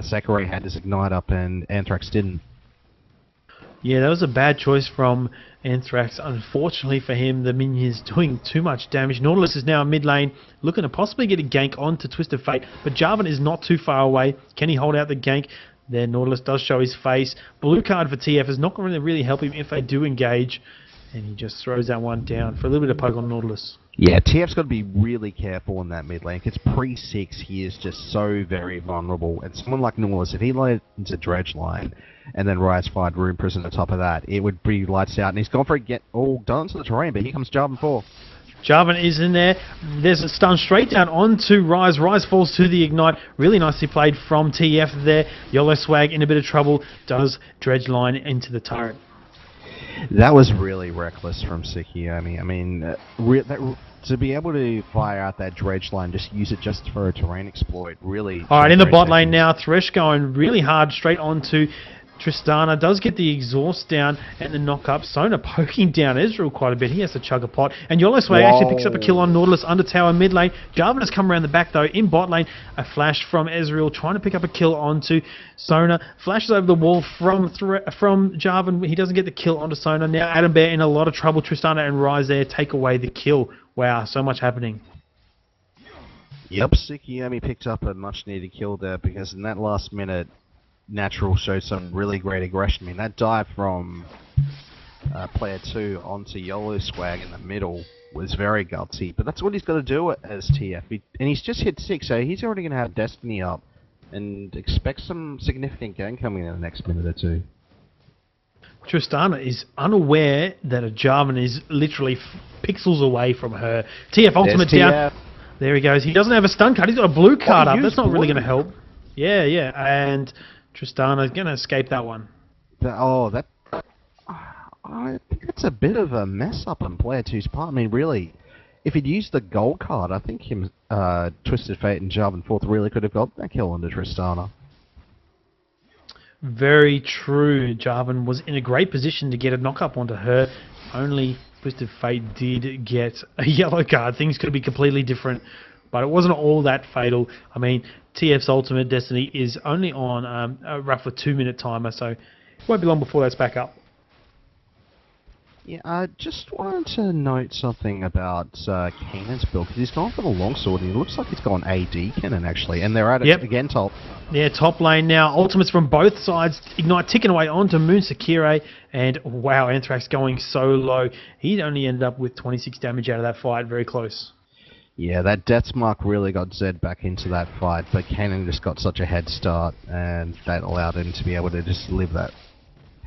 Sakurai had his Ignite up and Anthrax didn't. Yeah, that was a bad choice from Anthrax. Unfortunately for him, the minion is doing too much damage. Nautilus is now in mid lane, looking to possibly get a gank onto Twisted Fate, but Jarvan is not too far away. Can he hold out the gank? There, Nautilus does show his face. Blue card for TF is not going to really help him if they do engage, and he just throws that one down for a little bit of poke on Nautilus. Yeah, TF's got to be really careful in that mid lane, because pre-6 he is just so very vulnerable. And someone like Nautilus, if he led into Dredge line, and then Riot's fired Rune Prison on top of that, it would be lights out. And he's gone for a get all done to the terrain, but here comes Jarvan 4. Jarvan is in there. There's a stun straight down onto Rise. Rise falls to the Ignite. Really nicely played from TF there. YOLO Swag in a bit of trouble. Does Dredge line into the turret. That was really reckless from Tsukuyomi. I mean, to be able to fire out that Dredge line, just use it just for a terrain exploit, really. Alright, in the bot lane now, Thresh going really hard straight onto Tristana. Does get the exhaust down and the knock up. Sona poking down Ezreal quite a bit. He has to chug a pot. And YOLO Swag actually picks up a kill on Nautilus under tower mid lane. Jarvan has come around the back though. In bot lane, a flash from Ezreal trying to pick up a kill onto Sona. Flashes over the wall from Jarvan. He doesn't get the kill onto Sona. Now Adam Bear in a lot of trouble. Tristana and Rise there take away the kill. Wow, so much happening. Yep, Tsukuyomi picked up a much needed kill there, because in that last minute, Natural showed some really great aggression. I mean, that dive from player 2 onto YOLO Swag in the middle was very gutsy, but that's what he's got to do as TF. And he's just hit 6, so he's already going to have Destiny up, and expect some significant gain coming in the next minute or two. Tristana is unaware that a Jarvan is literally pixels away from her. TF ultimate down. There he goes. He doesn't have a stun card. He's got a blue card up. That's not really going to help. Yeah. And Tristana's going to escape that one. I think that's a bit of a mess up on player 2's part. I mean, really, if he'd used the gold card, I think Twisted Fate and Jarvan 4th really could have got that kill onto Tristana. Very true. Jarvan was in a great position to get a knock-up onto her. Only Twisted Fate did get a yellow card. Things could be completely different, but it wasn't all that fatal. I mean, TF's Ultimate Destiny is only on a roughly 2-minute timer, so it won't be long before that's back up. Yeah, I just wanted to note something about Kanan's build, because he's gone for the longsword, and he looks like he's gone AD Kanan, actually, and they're at it again top. Yeah, top lane now. Ultimates from both sides. Ignite ticking away onto Moon Sakire, and wow, Anthrax going so low. He only ended up with 26 damage out of that fight, very close. Yeah, that Death's Mark really got Zed back into that fight, but Kanan just got such a head start, and that allowed him to be able to just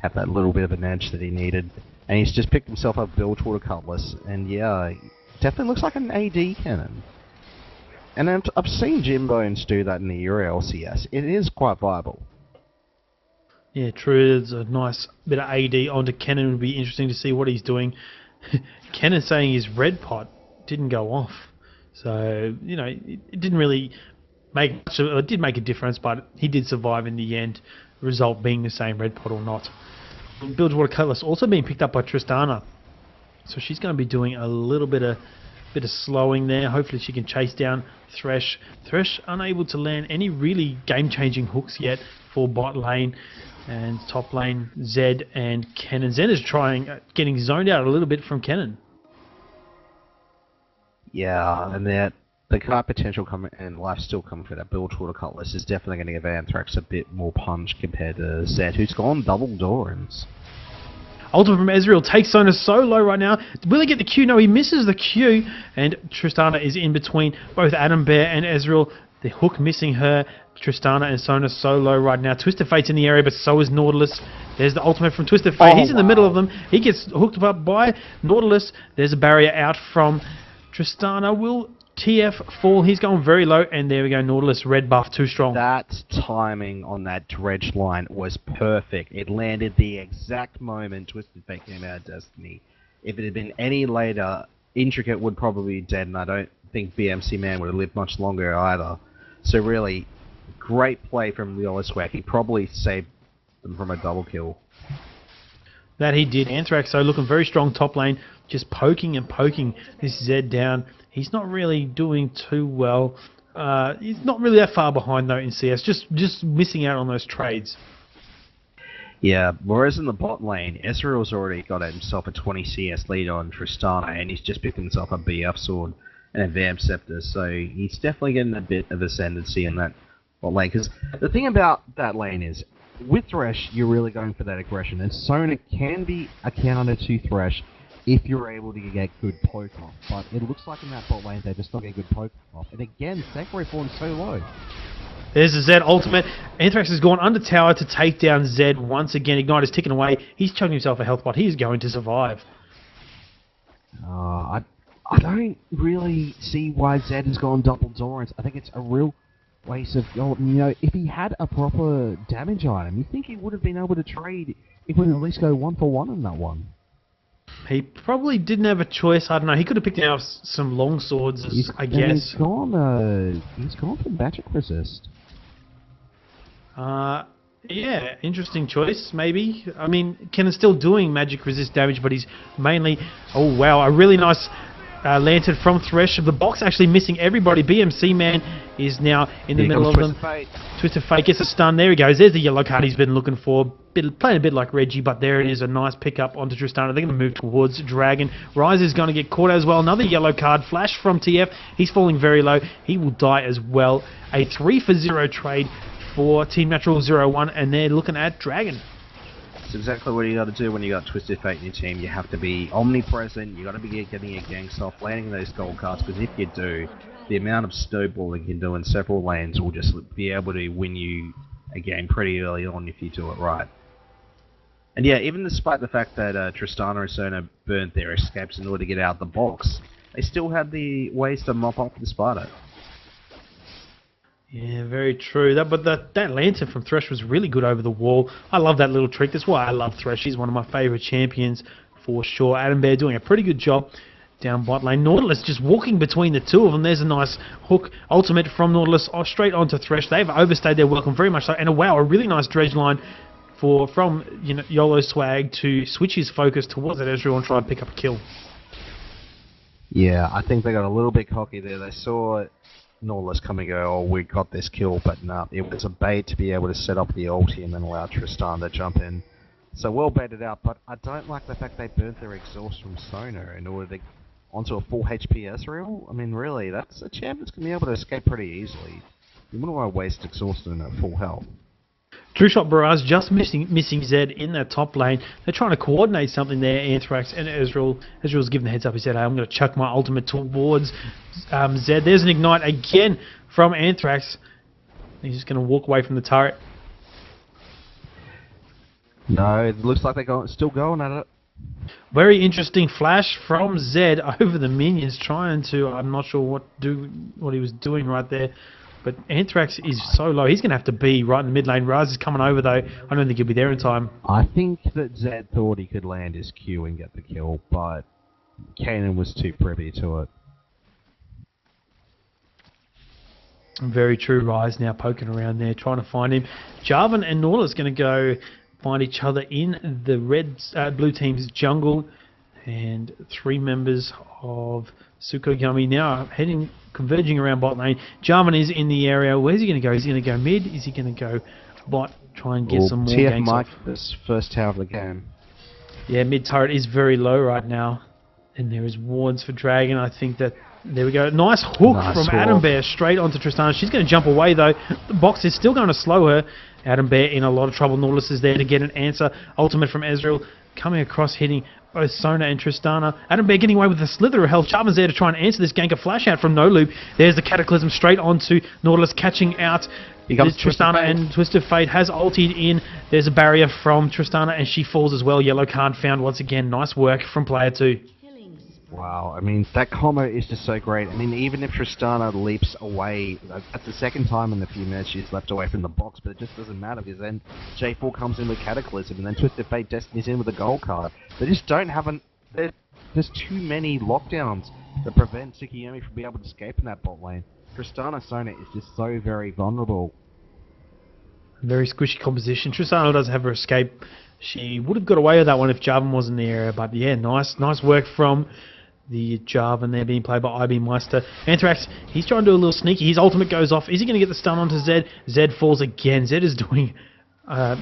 have that little bit of an edge that he needed. And he's just picked himself up Bilgewater Cutlass, and yeah, definitely looks like an AD cannon. And I've seen Jim Bones do that in the Euro LCS. It is quite viable. Yeah, true. There's a nice bit of AD onto Kennen. It would be interesting to see what he's doing. Kennen saying his red pot didn't go off. So, it didn't really make much it did make a difference, but he did survive in the end, result being the same red pot or not. Bilgewater Cutlass also being picked up by Tristana. So she's going to be doing a little bit of slowing there. Hopefully she can chase down Thresh. Thresh unable to land any really game-changing hooks yet for bot lane. And top lane, Zed and Kennen. Zed is getting zoned out a little bit from Kennen. Yeah, and the card potential coming and life still coming for that Bilgewater Cutlass is definitely going to give Anthrax a bit more punch compared to Zed, who's gone double Dorans. Ultimate from Ezreal takes Sona so low right now. Will he get the Q? No, he misses the Q. And Tristana is in between both Adam Bear and Ezreal. The hook missing her. Tristana and Sona so low right now. Twisted Fate's in the area, but so is Nautilus. There's the ultimate from Twisted Fate. He's in the middle of them. He gets hooked up by Nautilus. There's a barrier out from Tristana. Will TF fall? He's going very low, and there we go. Nautilus red buff too strong. That timing on that dredge line was perfect. It landed the exact moment Twisted Fate came out of Destiny. If it had been any later, Intricate would probably be dead, and I don't think BMC Man would have lived much longer either. So really, great play from the Swag. He probably saved them from a double kill. That he did. Anthrax, though, looking very strong top lane, just poking and poking this Zed down. He's not really doing too well. He's not really that far behind, though, in CS. Just missing out on those trades. Yeah, whereas in the bot lane, Ezreal's already got himself a 20 CS lead on Tristana, and he's just picked himself a BF sword and a Vamp Scepter, so he's definitely getting a bit of ascendancy in that bot lane. Because the thing about that lane is, with Thresh, you're really going for that aggression, and Sona can be a counter to Thresh if you're able to get good poke off. But it looks like in that bot lane, they're just not getting good poke off. And again, Sanctuary falling so low. There's the Zed ultimate. Anthrax has gone under tower to take down Zed once again. Ignite is ticking away. He's chugging himself a health pot. He is going to survive. I don't really see why Zed has gone double Dorans. I think it's a real waste of gold. If he had a proper damage item, you think he would have been able to trade. He would at least go 1-for-1 in that one. He probably didn't have a choice. I don't know. He could have picked out some long swords, I guess. He's gone for magic resist. Yeah, interesting choice, maybe. I mean, Kennen's still doing magic resist damage, but he's mainly... Oh, wow, a really nice lantern from Thresh. The box actually missing everybody. BMC Man is now in the middle of them. Twisted Fate gets a stun. There he goes. There's the yellow card he's been looking for. Playing a bit like Reggie, but there it is. A nice pickup onto Tristana. They're going to move towards Dragon. Rise is going to get caught as well. Another yellow card. Flash from TF. He's falling very low. He will die as well. A 3-for-0 trade for Team Natural01, and they're looking at Dragon. It's exactly what you got to do when you got Twisted Fate in your team. You have to be omnipresent. You got to be getting your ganks off, landing those gold cards. Because if you do, the amount of snowballing you can do in several lanes will just be able to win you a game pretty early on if you do it right. And yeah, even despite the fact that Tristana and Sona burnt their escapes in order to get out of the box, they still had the ways to mop up despite it. Yeah, very true. But that lantern from Thresh was really good over the wall. I love that little trick. That's why I love Thresh. He's one of my favourite champions for sure. Adam Bear doing a pretty good job down bot lane. Nautilus just walking between the two of them. There's a nice hook ultimate from Nautilus straight onto Thresh. They've overstayed their welcome very much so. And wow, a really nice dredge line from YOLO Swag to switch his focus towards that Ezreal and try and pick up a kill. Yeah, I think they got a little bit cocky there. They saw Nautilus come and go, oh, we got this kill, but no, it was a bait to be able to set up the ulti and then allow Tristan to jump in. So well baited out, but I don't like the fact they burnt their exhaust from Sona in order to onto a full HP Ezreal. I mean, really, that's a champ that's going to be able to escape pretty easily. You wouldn't want to waste exhaust in at full health. True Shot Barrage just missing Zed in that top lane. They're trying to coordinate something there, Anthrax and Ezreal. Ezreal's given the heads up. He said, hey, I'm going to chuck my ultimate towards Zed. There's an Ignite again from Anthrax. He's just going to walk away from the turret. No, it looks like they're still going at it. Very interesting flash from Zed over the minions, trying to... I'm not sure what he was doing right there. But Anthrax is so low. He's going to have to be right in the mid lane. Rise is coming over, though. I don't think he'll be there in time. I think that Zed thought he could land his Q and get the kill, but Kanan was too privy to it. Very true. Rise now poking around there, trying to find him. Jarvan and Nautilus going to go find each other in the blue team's jungle. And 3 members of Tsukuyomi now converging around bot lane. Jarvan is in the area. Where's he going to go? Is he going to go mid? Is he going to go bot? Try and get some more TF ganks Mike, off. this first tower of the game. Yeah, mid turret is very low right now. And there is wards for Dragon. I think that... There we go. Nice hook from Adam Bear straight onto Tristana. She's going to jump away, though. The box is still going to slow her. Adam Bear in a lot of trouble. Nautilus is there to get an answer. Ultimate from Ezreal coming across, hitting both Sona and Tristana. Adam Bear getting away with a slither of health. Jarvan's there to try and answer this gank. A flash out from No Loop. There's the Cataclysm straight onto Nautilus, catching out Tristana, and Twisted Fate has ultied in. There's a barrier from Tristana, and she falls as well. Yellow card found once again. Nice work from player 2. Wow, I mean, that combo is just so great. I mean, even if Tristana leaps away, that's the second time in a few minutes she's leapt away from the box, but it just doesn't matter because then J4 comes in with Cataclysm and then Twisted Fate Destiny's in with a gold card. They just don't have there's too many lockdowns that prevent Tsukuyomi from being able to escape in that bot lane. Tristana Sona is just so very vulnerable. Very squishy composition. Tristana doesn't have her escape. She would have got away with that one if Jarvan was in the area, but yeah, nice work from the Jarvan there being played by IB Meister. Anthrax, he's trying to do a little sneaky. His ultimate goes off. Is he going to get the stun onto Zed? Zed falls again. Zed is doing,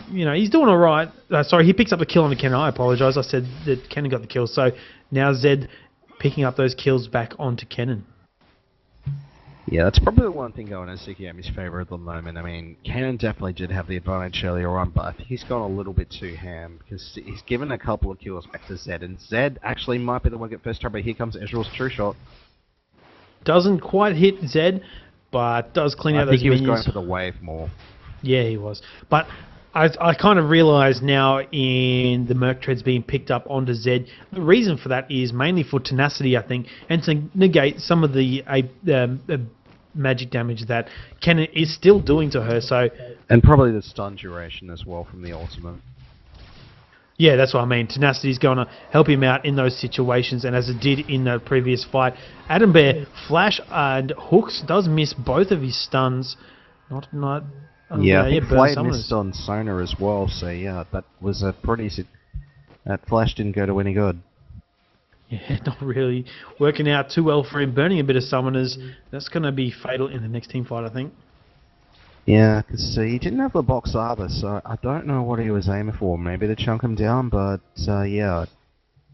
he's doing all right. Sorry, he picks up the kill on the Kennen. I apologise. I said that Kennen got the kill. So now Zed picking up those kills back onto Kennen. Yeah, that's probably the one thing going in Tsukuyomi's favour at the moment. I mean, Kennen definitely did have the advantage earlier on, but I think he's gone a little bit too ham, because he's given a couple of kills back to Zed, and Zed actually might be the one to get first try, but here comes Ezreal's true shot. Doesn't quite hit Zed, but does clean out those minions. I think he was going for the wave more. Yeah, he was. But I kind of realise now in the Merc Treads being picked up onto Zed, the reason for that is mainly for tenacity, I think, and to negate some of the magic damage that Kennen is still doing to her. So, and probably the stun duration as well from the ultimate. Yeah, that's what I mean. Tenacity is going to help him out in those situations, and as it did in the previous fight. Adam Bear, flash and hooks, does miss both of his stuns. Yeah, Flay missed on Sona as well, so yeah, that was a pretty... That flash didn't go to any good. Yeah, not really working out too well for him. Burning a bit of summoners. That's going to be fatal in the next team fight, I think. Yeah, because he didn't have the box either, so I don't know what he was aiming for. Maybe to chunk him down, but yeah,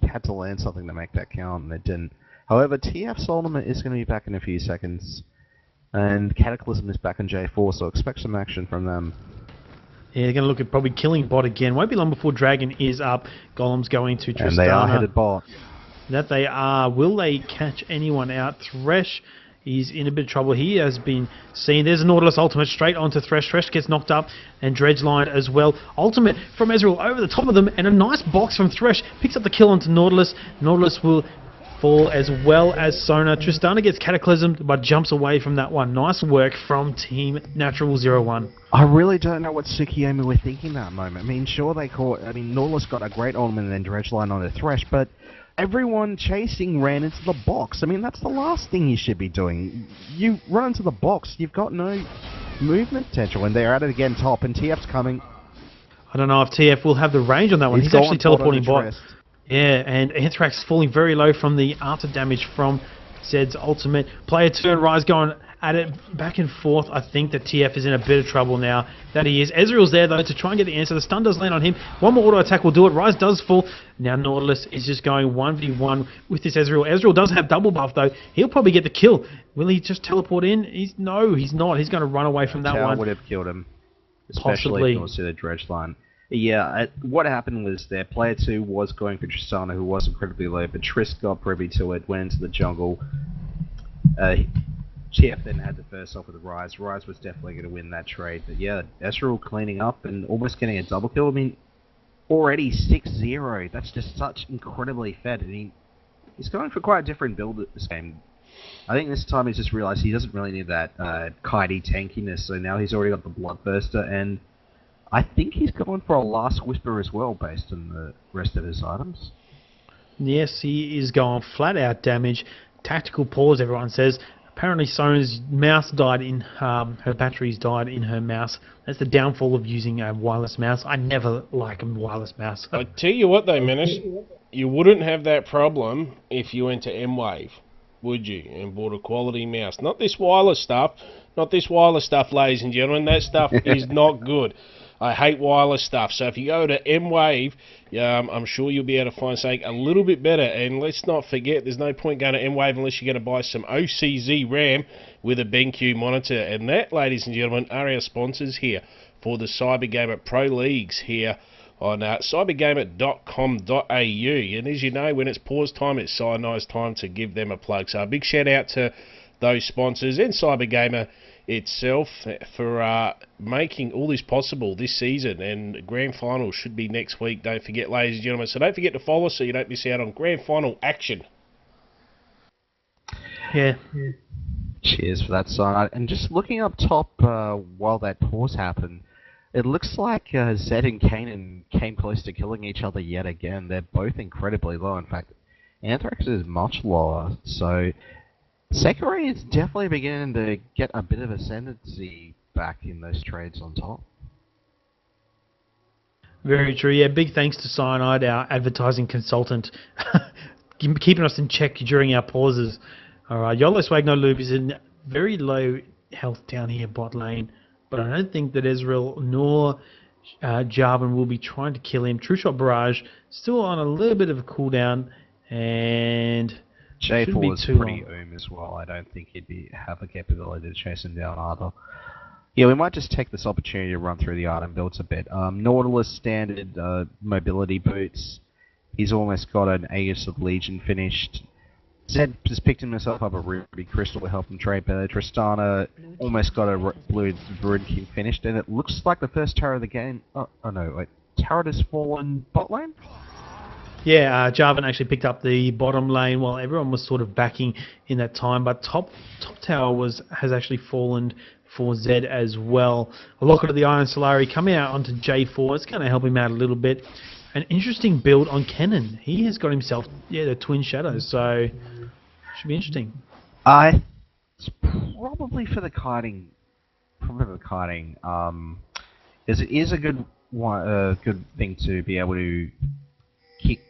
had to land something to make that count, and it didn't. However, TF's ultimate is going to be back in a few seconds, and Cataclysm is back in J4, so expect some action from them. Yeah, they're going to look at probably killing bot again. Won't be long before Dragon is up. Golem's going to Tristana. And they are headed bot. That they are. Will they catch anyone out? Thresh is in a bit of trouble. He has been seen. There's a Nautilus ultimate straight onto Thresh. Thresh gets knocked up, and Dredgeline as well. Ultimate from Ezreal over the top of them, and a nice box from Thresh. Picks up the kill onto Nautilus. Nautilus will fall as well as Sona. Tristana gets cataclysmed, but jumps away from that one. Nice work from Team Natural01. I really don't know what Tsukuyomi were thinking that moment. I mean, sure they caught... I mean, Nautilus got a great ultimate and then Dredgeline on the Thresh, but everyone chasing ran into the box. I mean, that's the last thing you should be doing. You run into the box, you've got no movement potential, and they're at it again top, and TF's coming. I don't know if TF will have the range on that one. He's actually teleporting bot. Yeah, and Anthrax falling very low from the after damage from Zed's ultimate. Player 2 and Rise going at it back and forth. I think that TF is in a bit of trouble now. That he is. Ezreal's there, though, to try and get the answer. The stun does land on him. One more auto attack will do it. Rise does fall. Now Nautilus is just going 1v1 with this Ezreal. Ezreal does have double buff, though. He'll probably get the kill. Will he just teleport in? No, he's not. He's going to run away from that one. Would have killed him. Especially if you see the dredge line. Yeah, what happened was that player 2 was going for Tristana, who was incredibly low, but Triss got privy to it, went into the jungle. TF then had the first off with the Rise. Rise was definitely going to win that trade, but yeah, Ezreal cleaning up and almost getting a double kill. I mean, already 6-0. That's just such incredibly fed. I mean, he's going for quite a different build at this game. I think this time he's just realised he doesn't really need that kitey tankiness, so now he's already got the Bloodthirster, and I think he's going for a Last Whisper as well, based on the rest of his items. Yes, he is going flat out damage. Tactical pause, everyone says. Apparently Sona's mouse died in, her batteries died in her mouse. That's the downfall of using a wireless mouse. I never like a wireless mouse. I tell you what though, Menace, you wouldn't have that problem if you went to M-Wave, would you? And bought a quality mouse. Not this wireless stuff. Not this wireless stuff, ladies and gentlemen. That stuff is not good. I hate wireless stuff. So if you go to M-Wave, I'm sure you'll be able to find something a little bit better. And let's not forget, there's no point going to M-Wave unless you're going to buy some OCZ RAM with a BenQ monitor. And that, ladies and gentlemen, are our sponsors here for the Cybergamer Pro Leagues here on cybergamer.com.au. And as you know, when it's pause time, it's Cyanide's time to give them a plug. So a big shout out to those sponsors and Cybergamer itself for making all this possible this season, and grand final should be next week, don't forget, ladies and gentlemen. So don't forget to follow us so you don't miss out on grand final action. Yeah. Cheers for that, Cyanide. And just looking up top while that pause happened, it looks like Zed and Kanan came close to killing each other yet again. They're both incredibly low. In fact, Anthrax is much lower, so Sakurai is definitely beginning to get a bit of ascendancy back in those trades on top. Very true. Yeah, big thanks to Cyanide, our advertising consultant, keeping us in check during our pauses. All right, YOLO Swag No Loop is in very low health down here, bot lane, but I don't think that Ezreal nor Jarvan will be trying to kill him. True Shot Barrage still on a little bit of a cooldown, and J4 is pretty as well. I don't think he'd have the capability to chase him down either. Yeah, we might just take this opportunity to run through the item builds a bit. Nautilus standard mobility boots. He's almost got an AUS of Legion finished. Zed just picked himself up a Ruby Crystal to help him trade better. Tristana almost got a Blue Druid King finished, and it looks like the first tower of the game. Oh no, wait. Turret has fallen bot lane? Yeah, Jarvan actually picked up the bottom lane while everyone was sort of backing in that time, but top tower has actually fallen for Zed as well. A Locket of the Iron Solari coming out onto J4. It's going to help him out a little bit. An interesting build on Kennen. He has got himself, the Twin Shadows, so should be interesting. It's probably for the kiting. As it is a good thing to be able to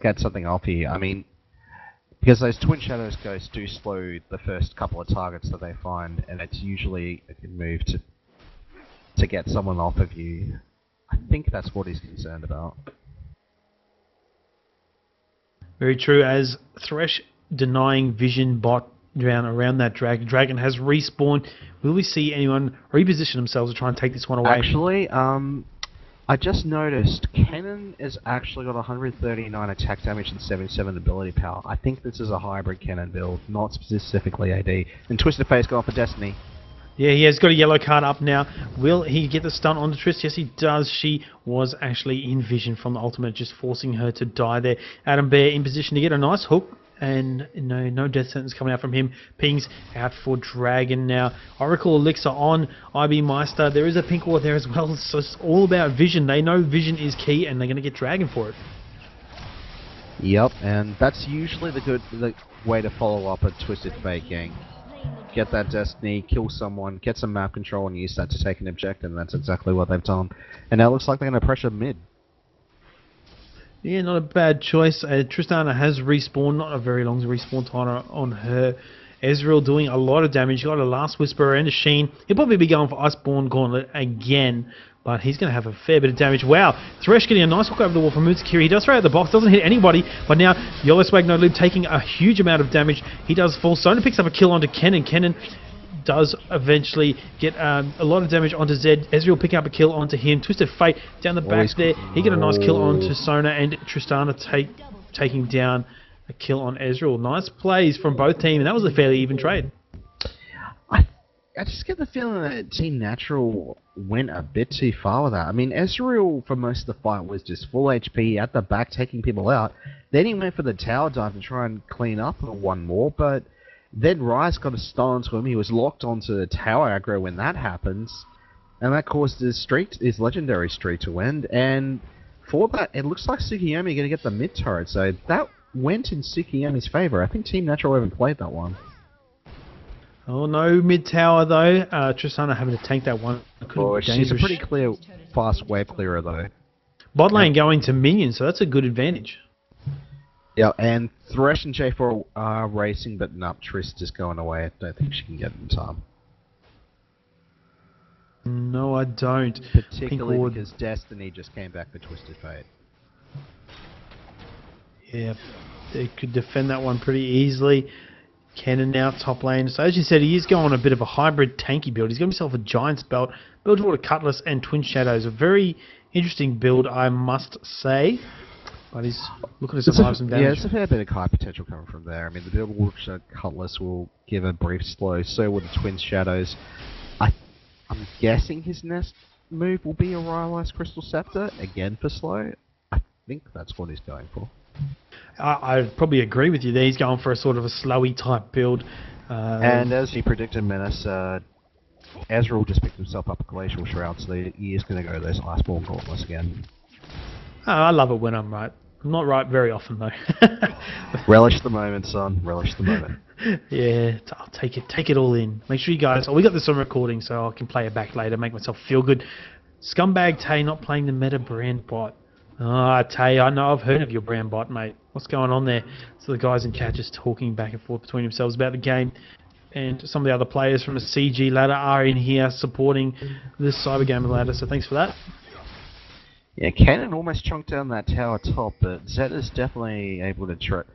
get something off here. I mean, because those Twin Shadows ghosts do slow the first couple of targets that they find, and it's usually a good move to get someone off of you. I think that's what he's concerned about. Very true, as Thresh denying vision bot around that dragon. Dragon has respawned. Will we see anyone reposition themselves to try and take this one away? Actually, I just noticed Kennen has actually got 139 attack damage and 77 ability power. I think this is a hybrid Kennen build, not specifically AD. And Twisted Face going for Destiny. Yeah, he has got a yellow card up now. Will he get the stun onto Triss? Yes, he does. She was actually in vision from the ultimate, just forcing her to die there. Adam Bear in position to get a nice hook. And no death sentence coming out from him. Pings out for Dragon now. Oracle Elixir on IB Meister. There is a pink ward there as well. So it's all about vision. They know vision is key, and they're going to get Dragon for it. Yep, and that's usually the way to follow up a Twisted Fate gang. Get that Destiny, kill someone, get some map control, and use that to take an objective, and that's exactly what they've done. And now it looks like they're going to pressure mid. Yeah, not a bad choice. Tristana has respawned, not a very long respawn time on her. Ezreal doing a lot of damage. Got a Last Whisperer and a Sheen. He'll probably be going for Iceborne Gauntlet again, but he's going to have a fair bit of damage. Wow, Thresh getting a nice hook over the wall from Mutskiri. He does throw out the box, doesn't hit anybody, but now YOLO Swag No Loop taking a huge amount of damage. He does fall. Sona picks up a kill onto Kennen. Kennen does eventually get a lot of damage onto Zed. Ezreal picking up a kill onto him. Twisted Fate down the back there. He got a nice kill onto Sona, and Tristana taking down a kill on Ezreal. Nice plays from both teams, and that was a fairly even trade. I just get the feeling that Team Natural went a bit too far with that. I mean, Ezreal for most of the fight was just full HP at the back, taking people out. Then he went for the tower dive to try and clean up one more, but Then Rise got a stun onto him. He was locked onto the tower aggro when that happens, and that caused his legendary streak to end. And for that, it looks like Tsukuyomi going to get the mid turret. So that went in Tsukuyomi's favor. I think Team Natural even played that one. Oh, no mid tower though. Tristana having to tank that one. Oh, she's a pretty clear, fast wave clearer though. Bot lane going to minions, so that's a good advantage. Yeah, and Thresh and J4 are racing, but no, Trist is going away. I don't think she can get it in time. No, I don't. Particularly because Destiny just came back for Twisted Fate. Yeah, they could defend that one pretty easily. Cannon now top lane. So as you said, he is going on a bit of a hybrid tanky build. He's got himself a Giant's Belt, built toward a Cutlass and Twin Shadows. A very interesting build, I must say. But he's looking to survive some damage. Yeah, it's a fair bit of high potential coming from there. I mean, the build looks like Cutlass will give a brief slow, so will the Twin Shadows. I'm guessing his next move will be a Rylai's Crystal Scepter, again for slow. I think that's what he's going for. I'd probably agree with you there. He's going for a sort of a slowy type build. And as he predicted, Menace, Ezra will just pick himself up a Glacial Shroud, so he is going to go those Iceborne Gauntlets again. I love it when I'm right. I'm not right very often though. Relish the moment, son. Relish the moment. Yeah, I'll take it all in. Make sure you guys... Oh, we got this on recording, so I can play it back later, make myself feel good. Scumbag Tay not playing the meta brand bot. Tay, I know I've heard of your brand bot, mate. What's going on there? So the guys in chat just talking back and forth between themselves about the game. And some of the other players from the CG ladder are in here supporting this Cyber Gamer ladder, so thanks for that. Yeah, Cannon almost chunked down that tower top, but Zed is definitely able to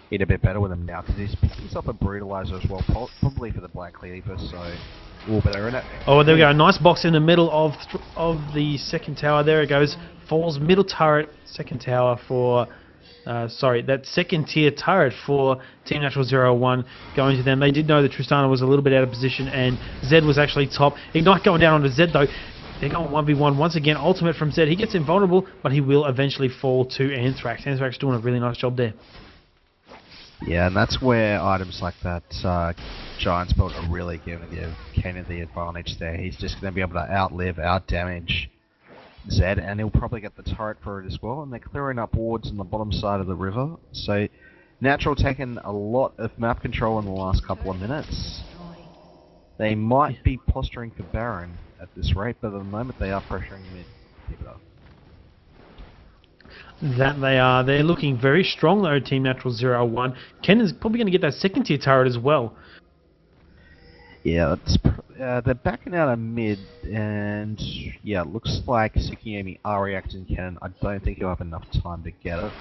hit a bit better with him now, because he's picked himself a Brutalizer as well, probably for the Black Cleaver, so... Oh, but they're in it. Oh, there we go. Nice box in the middle of the second tower. There it goes. Falls middle turret, second tower for... that second tier turret for Team Natural01 going to them. They did know that Tristana was a little bit out of position, and Zed was actually top. Ignite going down onto Zed, though. They're going 1v1 once again. Ultimate from Zed. He gets invulnerable, but he will eventually fall to Anthrax. Anthrax doing a really nice job there. Yeah, and that's where items like that Giant's Belt are really going to give Kanan the advantage there. He's just going to be able to outlive, outdamage Zed, and he'll probably get the turret for it as well. And they're clearing up wards on the bottom side of the river. So Natural taking a lot of map control in the last couple of minutes. They might be posturing for Baron at this rate, but at the moment they are pressuring mid. Keep it up. That they are. They're looking very strong though, Team Natural01. Ken is probably going to get that second tier turret as well. Yeah, they're backing out of mid, and yeah, it looks like Tsukuyomi are reacting Cannon. I don't think he'll have enough time to get it.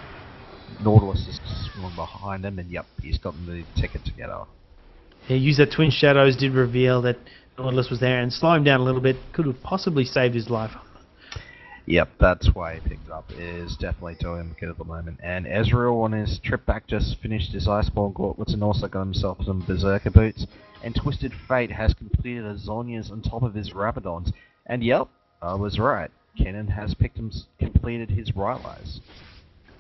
Nautilus is swinging behind him, and yep, he's gotten the ticket to get it. Yeah, User Twin Shadows did reveal that Nautilus was there and slow him down a little bit. Could have possibly saved his life. Yep, that's why he picked it up, is definitely doing him good at the moment. And Ezreal on his trip back just finished his Iceborne Gauntlets and also got himself some Berserker Boots. And Twisted Fate has completed a Zhonya's on top of his Rabadons. And yep, I was right. Kenan has completed his Rylai's.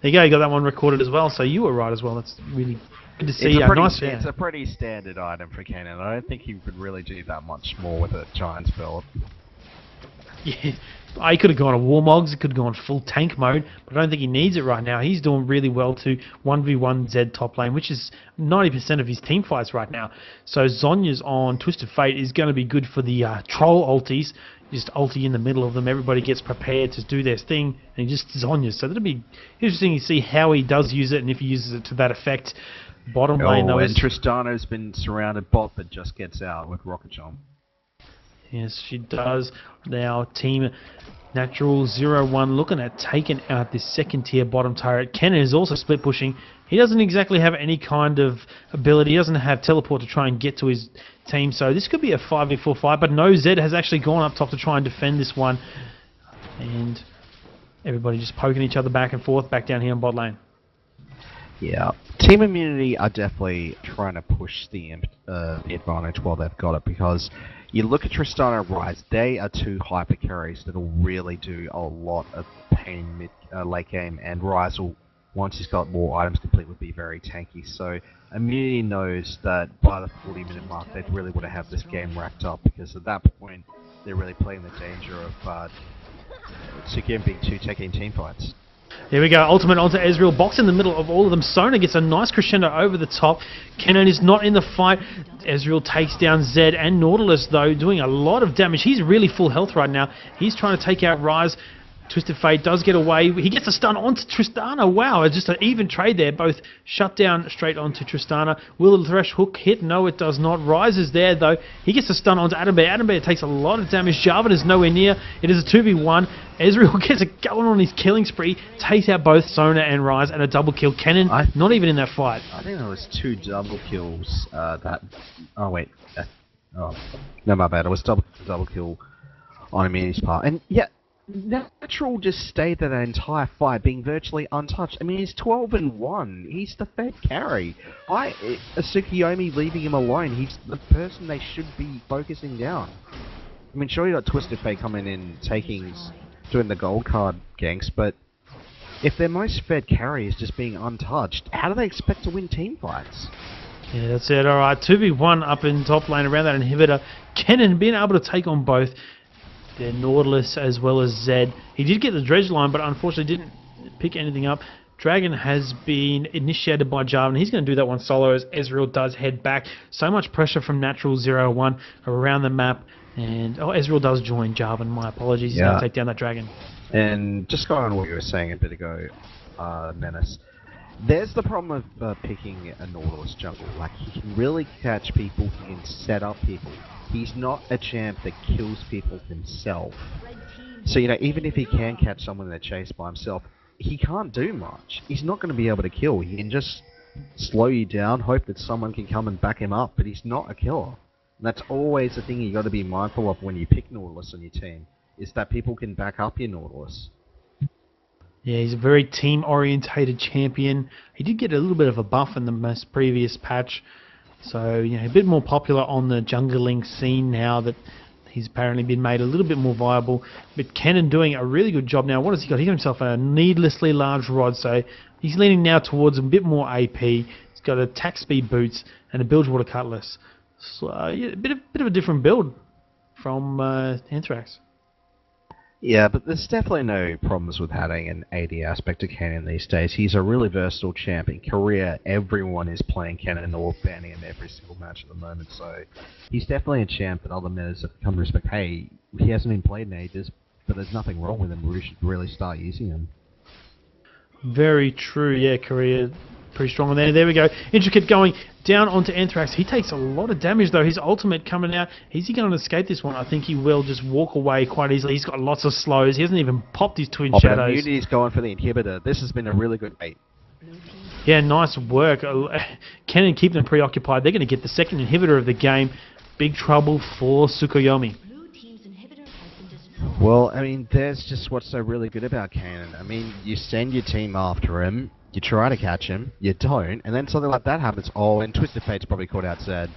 There you go, you got that one recorded as well, so you were right as well. That's really good to see. It's a pretty standard item for Kenan. I don't think he could really do that much more with a Giant's build. Yeah, he could have gone to Warmogs, he could have gone full tank mode, but I don't think he needs it right now. He's doing really well to 1v1 Zed top lane, which is 90% of his team fights right now. So Zhonya's on Twisted Fate is going to be good for the troll ultis. Just ulti in the middle of them, everybody gets prepared to do their thing, and he just Zhonya's. So that'll be interesting to see how he does use it and if he uses it to that effect. Bottom lane though and Tristana's been surrounded bot but just gets out with Rocket Jump. Yes, she does. Now, Team Natural01 looking at taking out this second tier bottom turret. Kenan is also split pushing. He doesn't exactly have any kind of ability. He doesn't have teleport to try and get to his team. So this could be a 5v4 fight. But no, Zed has actually gone up top to try and defend this one. And everybody just poking each other back and forth back down here in bot lane. Yeah, Team Immunity are definitely trying to push the advantage while they've got it, because you look at Tristana and Rise, they are two hyper carries that'll really do a lot of pain mid late game, and Rise will once he's got more items complete, would be very tanky. So Immunity knows that by the 40-minute mark, they really want to have this game wrapped up, because at that point, they're really playing the danger of Tsukuyomi being too techy in team fights. Here we go, ultimate onto Ezreal, box in the middle of all of them. Sona gets a nice crescendo over the top. Kennen is not in the fight. Ezreal takes down Zed and Nautilus, though, doing a lot of damage. He's really full health right now. He's trying to take out Ryze. Twisted Fate does get away. He gets a stun onto Tristana. Wow, it's just an even trade there. Both shut down straight onto Tristana. Will the Thresh hook hit? No, it does not. Ryze is there, though. He gets a stun onto Adam Bear. Adam Bear takes a lot of damage. Jarvan is nowhere near. It is a 2v1. Ezreal gets it going on his killing spree. Takes out both Sona and Ryze and a double kill. Kennen, not even in that fight. I think there was 2 double kills. Oh, wait. Oh, no, my bad. It was double kill on Immunity's part. And, yeah, Natural just stayed there that entire fight, being virtually untouched. I mean, he's 12-1. He's the Fed carry. Tsukuyomi leaving him alone. He's the person they should be focusing down. I mean, sure, you got Twisted Fate coming in, doing the gold card ganks, but if their most fed carry is just being untouched, how do they expect to win team fights? Yeah, that's it. Alright, 2v1 up in top lane around that inhibitor. Kennen being able to take on both the Nautilus as well as Zed. He did get the dredge line, but unfortunately didn't pick anything up. Dragon has been initiated by Jarvan. He's going to do that one solo as Ezreal does head back. So much pressure from Natural01 around the map. And, Ezreal does join Jarvan. My apologies. He's going to take down that Dragon. And just going on what you were saying a bit ago, Menace, there's the problem of picking a Nautilus jungle. Like, he can really catch people, he can set up people. He's not a champ that kills people himself. So, even if he can catch someone in a chase by himself, he can't do much. He's not going to be able to kill. He can just slow you down, hope that someone can come and back him up, but he's not a killer. And that's always the thing you got to be mindful of when you pick Nautilus on your team, is that people can back up your Nautilus. Yeah, he's a very team-orientated champion. He did get a little bit of a buff in the most previous patch. So, a bit more popular on the jungling scene now that he's apparently been made a little bit more viable. But Kennen doing a really good job now. What has he got? He got himself a needlessly large rod, so he's leaning now towards a bit more AP. He's got attack speed boots and a Bilgewater Cutlass. So, yeah, a bit of a different build from Anthrax. Yeah, but there's definitely no problems with having an AD aspect of Kennen these days. He's a really versatile champ. In Korea, everyone is playing Kennen or banning him every single match at the moment, so he's definitely a champ that other metas have come to respect. Hey, he hasn't been played in ages, but there's nothing wrong with him. We should really start using him. Very true, yeah, Korea pretty strong on there. There we go. Intricate going down onto Anthrax. He takes a lot of damage, though. His ultimate coming out. Is he going to escape this one? I think he will just walk away quite easily. He's got lots of slows. He hasn't even popped his Twin Shadows. But Immunity's going for the inhibitor. This has been a really good bait. Yeah, nice work. Kennen keep them preoccupied. They're going to get the second inhibitor of the game. Big trouble for Tsukuyomi. Well, I mean, there's just what's so really good about Kennen. I mean, you send your team after him, you try to catch him, you don't, and then something like that happens. Oh, and Twisted Fate's probably caught out Zed.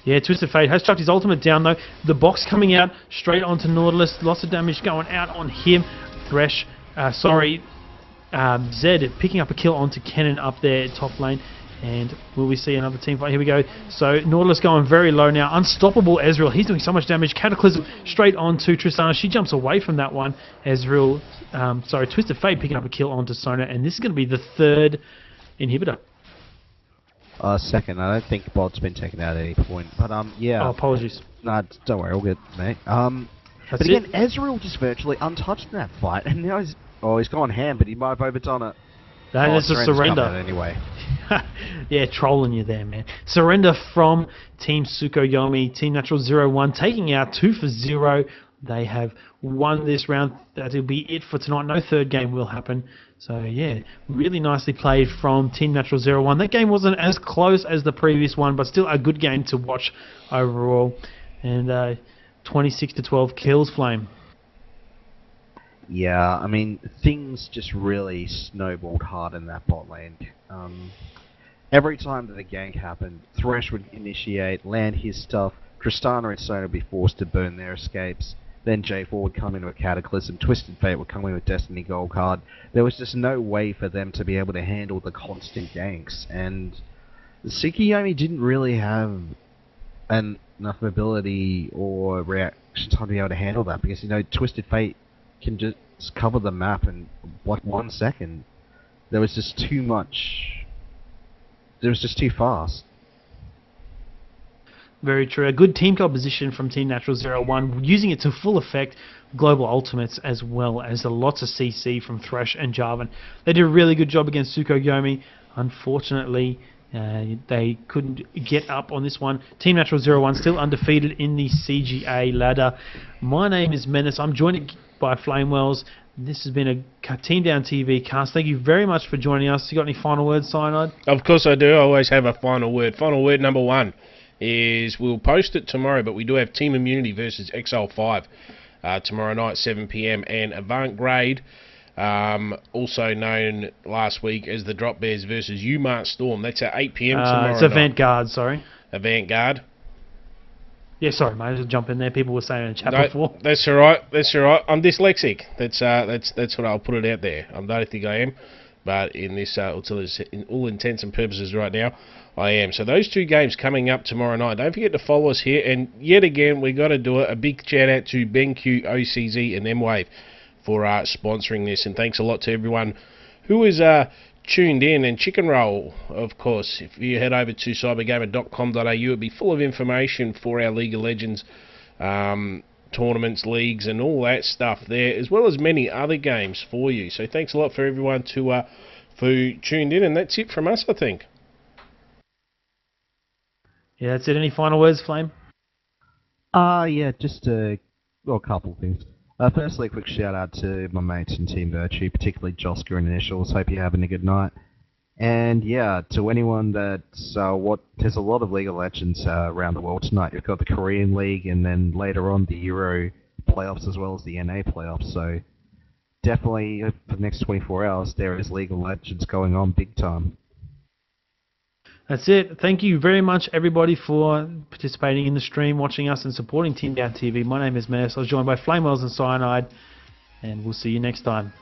Yeah, Twisted Fate has chucked his ultimate down, though. The box coming out straight onto Nautilus. Lots of damage going out on him. Zed picking up a kill onto Kennen up there at top lane. And will we see another team fight? Here we go. So Nautilus going very low now. Unstoppable Ezreal. He's doing so much damage. Cataclysm straight onto Tristana. She jumps away from that one. Twisted Fate picking up a kill onto Sona. And this is going to be the third inhibitor. Second. I don't think Bod's been taken out at any point. But yeah. Oh, apologies. Nah, don't worry. All good, mate. But again, Ezreal just virtually untouched in that fight. And now he's gone ham, but he might have overdone it. That's a surrender. Anyway. Yeah, trolling you there, man. Surrender from Team Tsukuyomi. Team Natural01 taking out 2-0. They have won this round. That'll be it for tonight. No third game will happen. So, yeah, really nicely played from Team Natural01. That game wasn't as close as the previous one, but still a good game to watch overall. And 26-12 kills Flame. Yeah, I mean, things just really snowballed hard in that bot lane. Every time that a gank happened, Thresh would initiate, land his stuff, Tristana and Sona would be forced to burn their escapes, Then J4 would come in with Cataclysm, Twisted Fate would come in with Destiny Gold Card. There was just no way for them to be able to handle the constant ganks, and Tsukuyomi didn't really have enough ability or reaction time to be able to handle that, because, Twisted Fate can just cover the map in like 1 second. There was just too much. It was just too fast. Very true. A good team composition from Team Natural01, using it to full effect, global ultimates as well as lots of CC from Thresh and Jarvan. They did a really good job against Tsukuyomi. Unfortunately, they couldn't get up on this one. Team Natural01 still undefeated in the CGA ladder. My name is Menace. I'm joined by Flamewells. This has been a Team Down TV cast. Thank you very much for joining us. You got any final words, Cyanide? Of course I do. I always have a final word. Final word number 1 is we'll post it tomorrow, but we do have Team Immunity versus XL5 tomorrow night, 7 p.m. and Avant Grade, also known last week as the Drop Bears versus Umart Storm. That's at 8 p.m. tomorrow It's night. Avant-Garde, sorry. Avant-Garde. Yeah, sorry, mate. Just jump in there. People were saying in the chat before. That's all right. That's all right. I'm dyslexic. That's what I'll put it out there. I don't think I am, but in this, in all intents and purposes, right now, I am. So those 2 games coming up tomorrow night. Don't forget to follow us here. And yet again, we got to do it. A big shout out to BenQ, OCZ, and M-Wave for sponsoring this. And thanks a lot to everyone who is tuned in. And Chicken Roll, of course, if you head over to cybergamer.com.au, it'll be full of information for our League of Legends tournaments, leagues, and all that stuff there, as well as many other games for you. So thanks a lot for everyone for tuned in, and that's it from us, I think. Yeah, that's it. Any final words, Flame? Yeah, just a couple things. Firstly, a quick shout out to my mates in Team Virtue, particularly Josker and Initials. Hope you're having a good night. And yeah, to anyone that's there's a lot of League of Legends around the world tonight. You've got the Korean League, and then later on the Euro playoffs as well as the NA playoffs. So definitely for the next 24 hours, there is League of Legends going on big time. That's it. Thank you very much, everybody, for participating in the stream, watching us, and supporting Team Down TV. My name is Menace. I was joined by Flamewells and Cyanide, and we'll see you next time.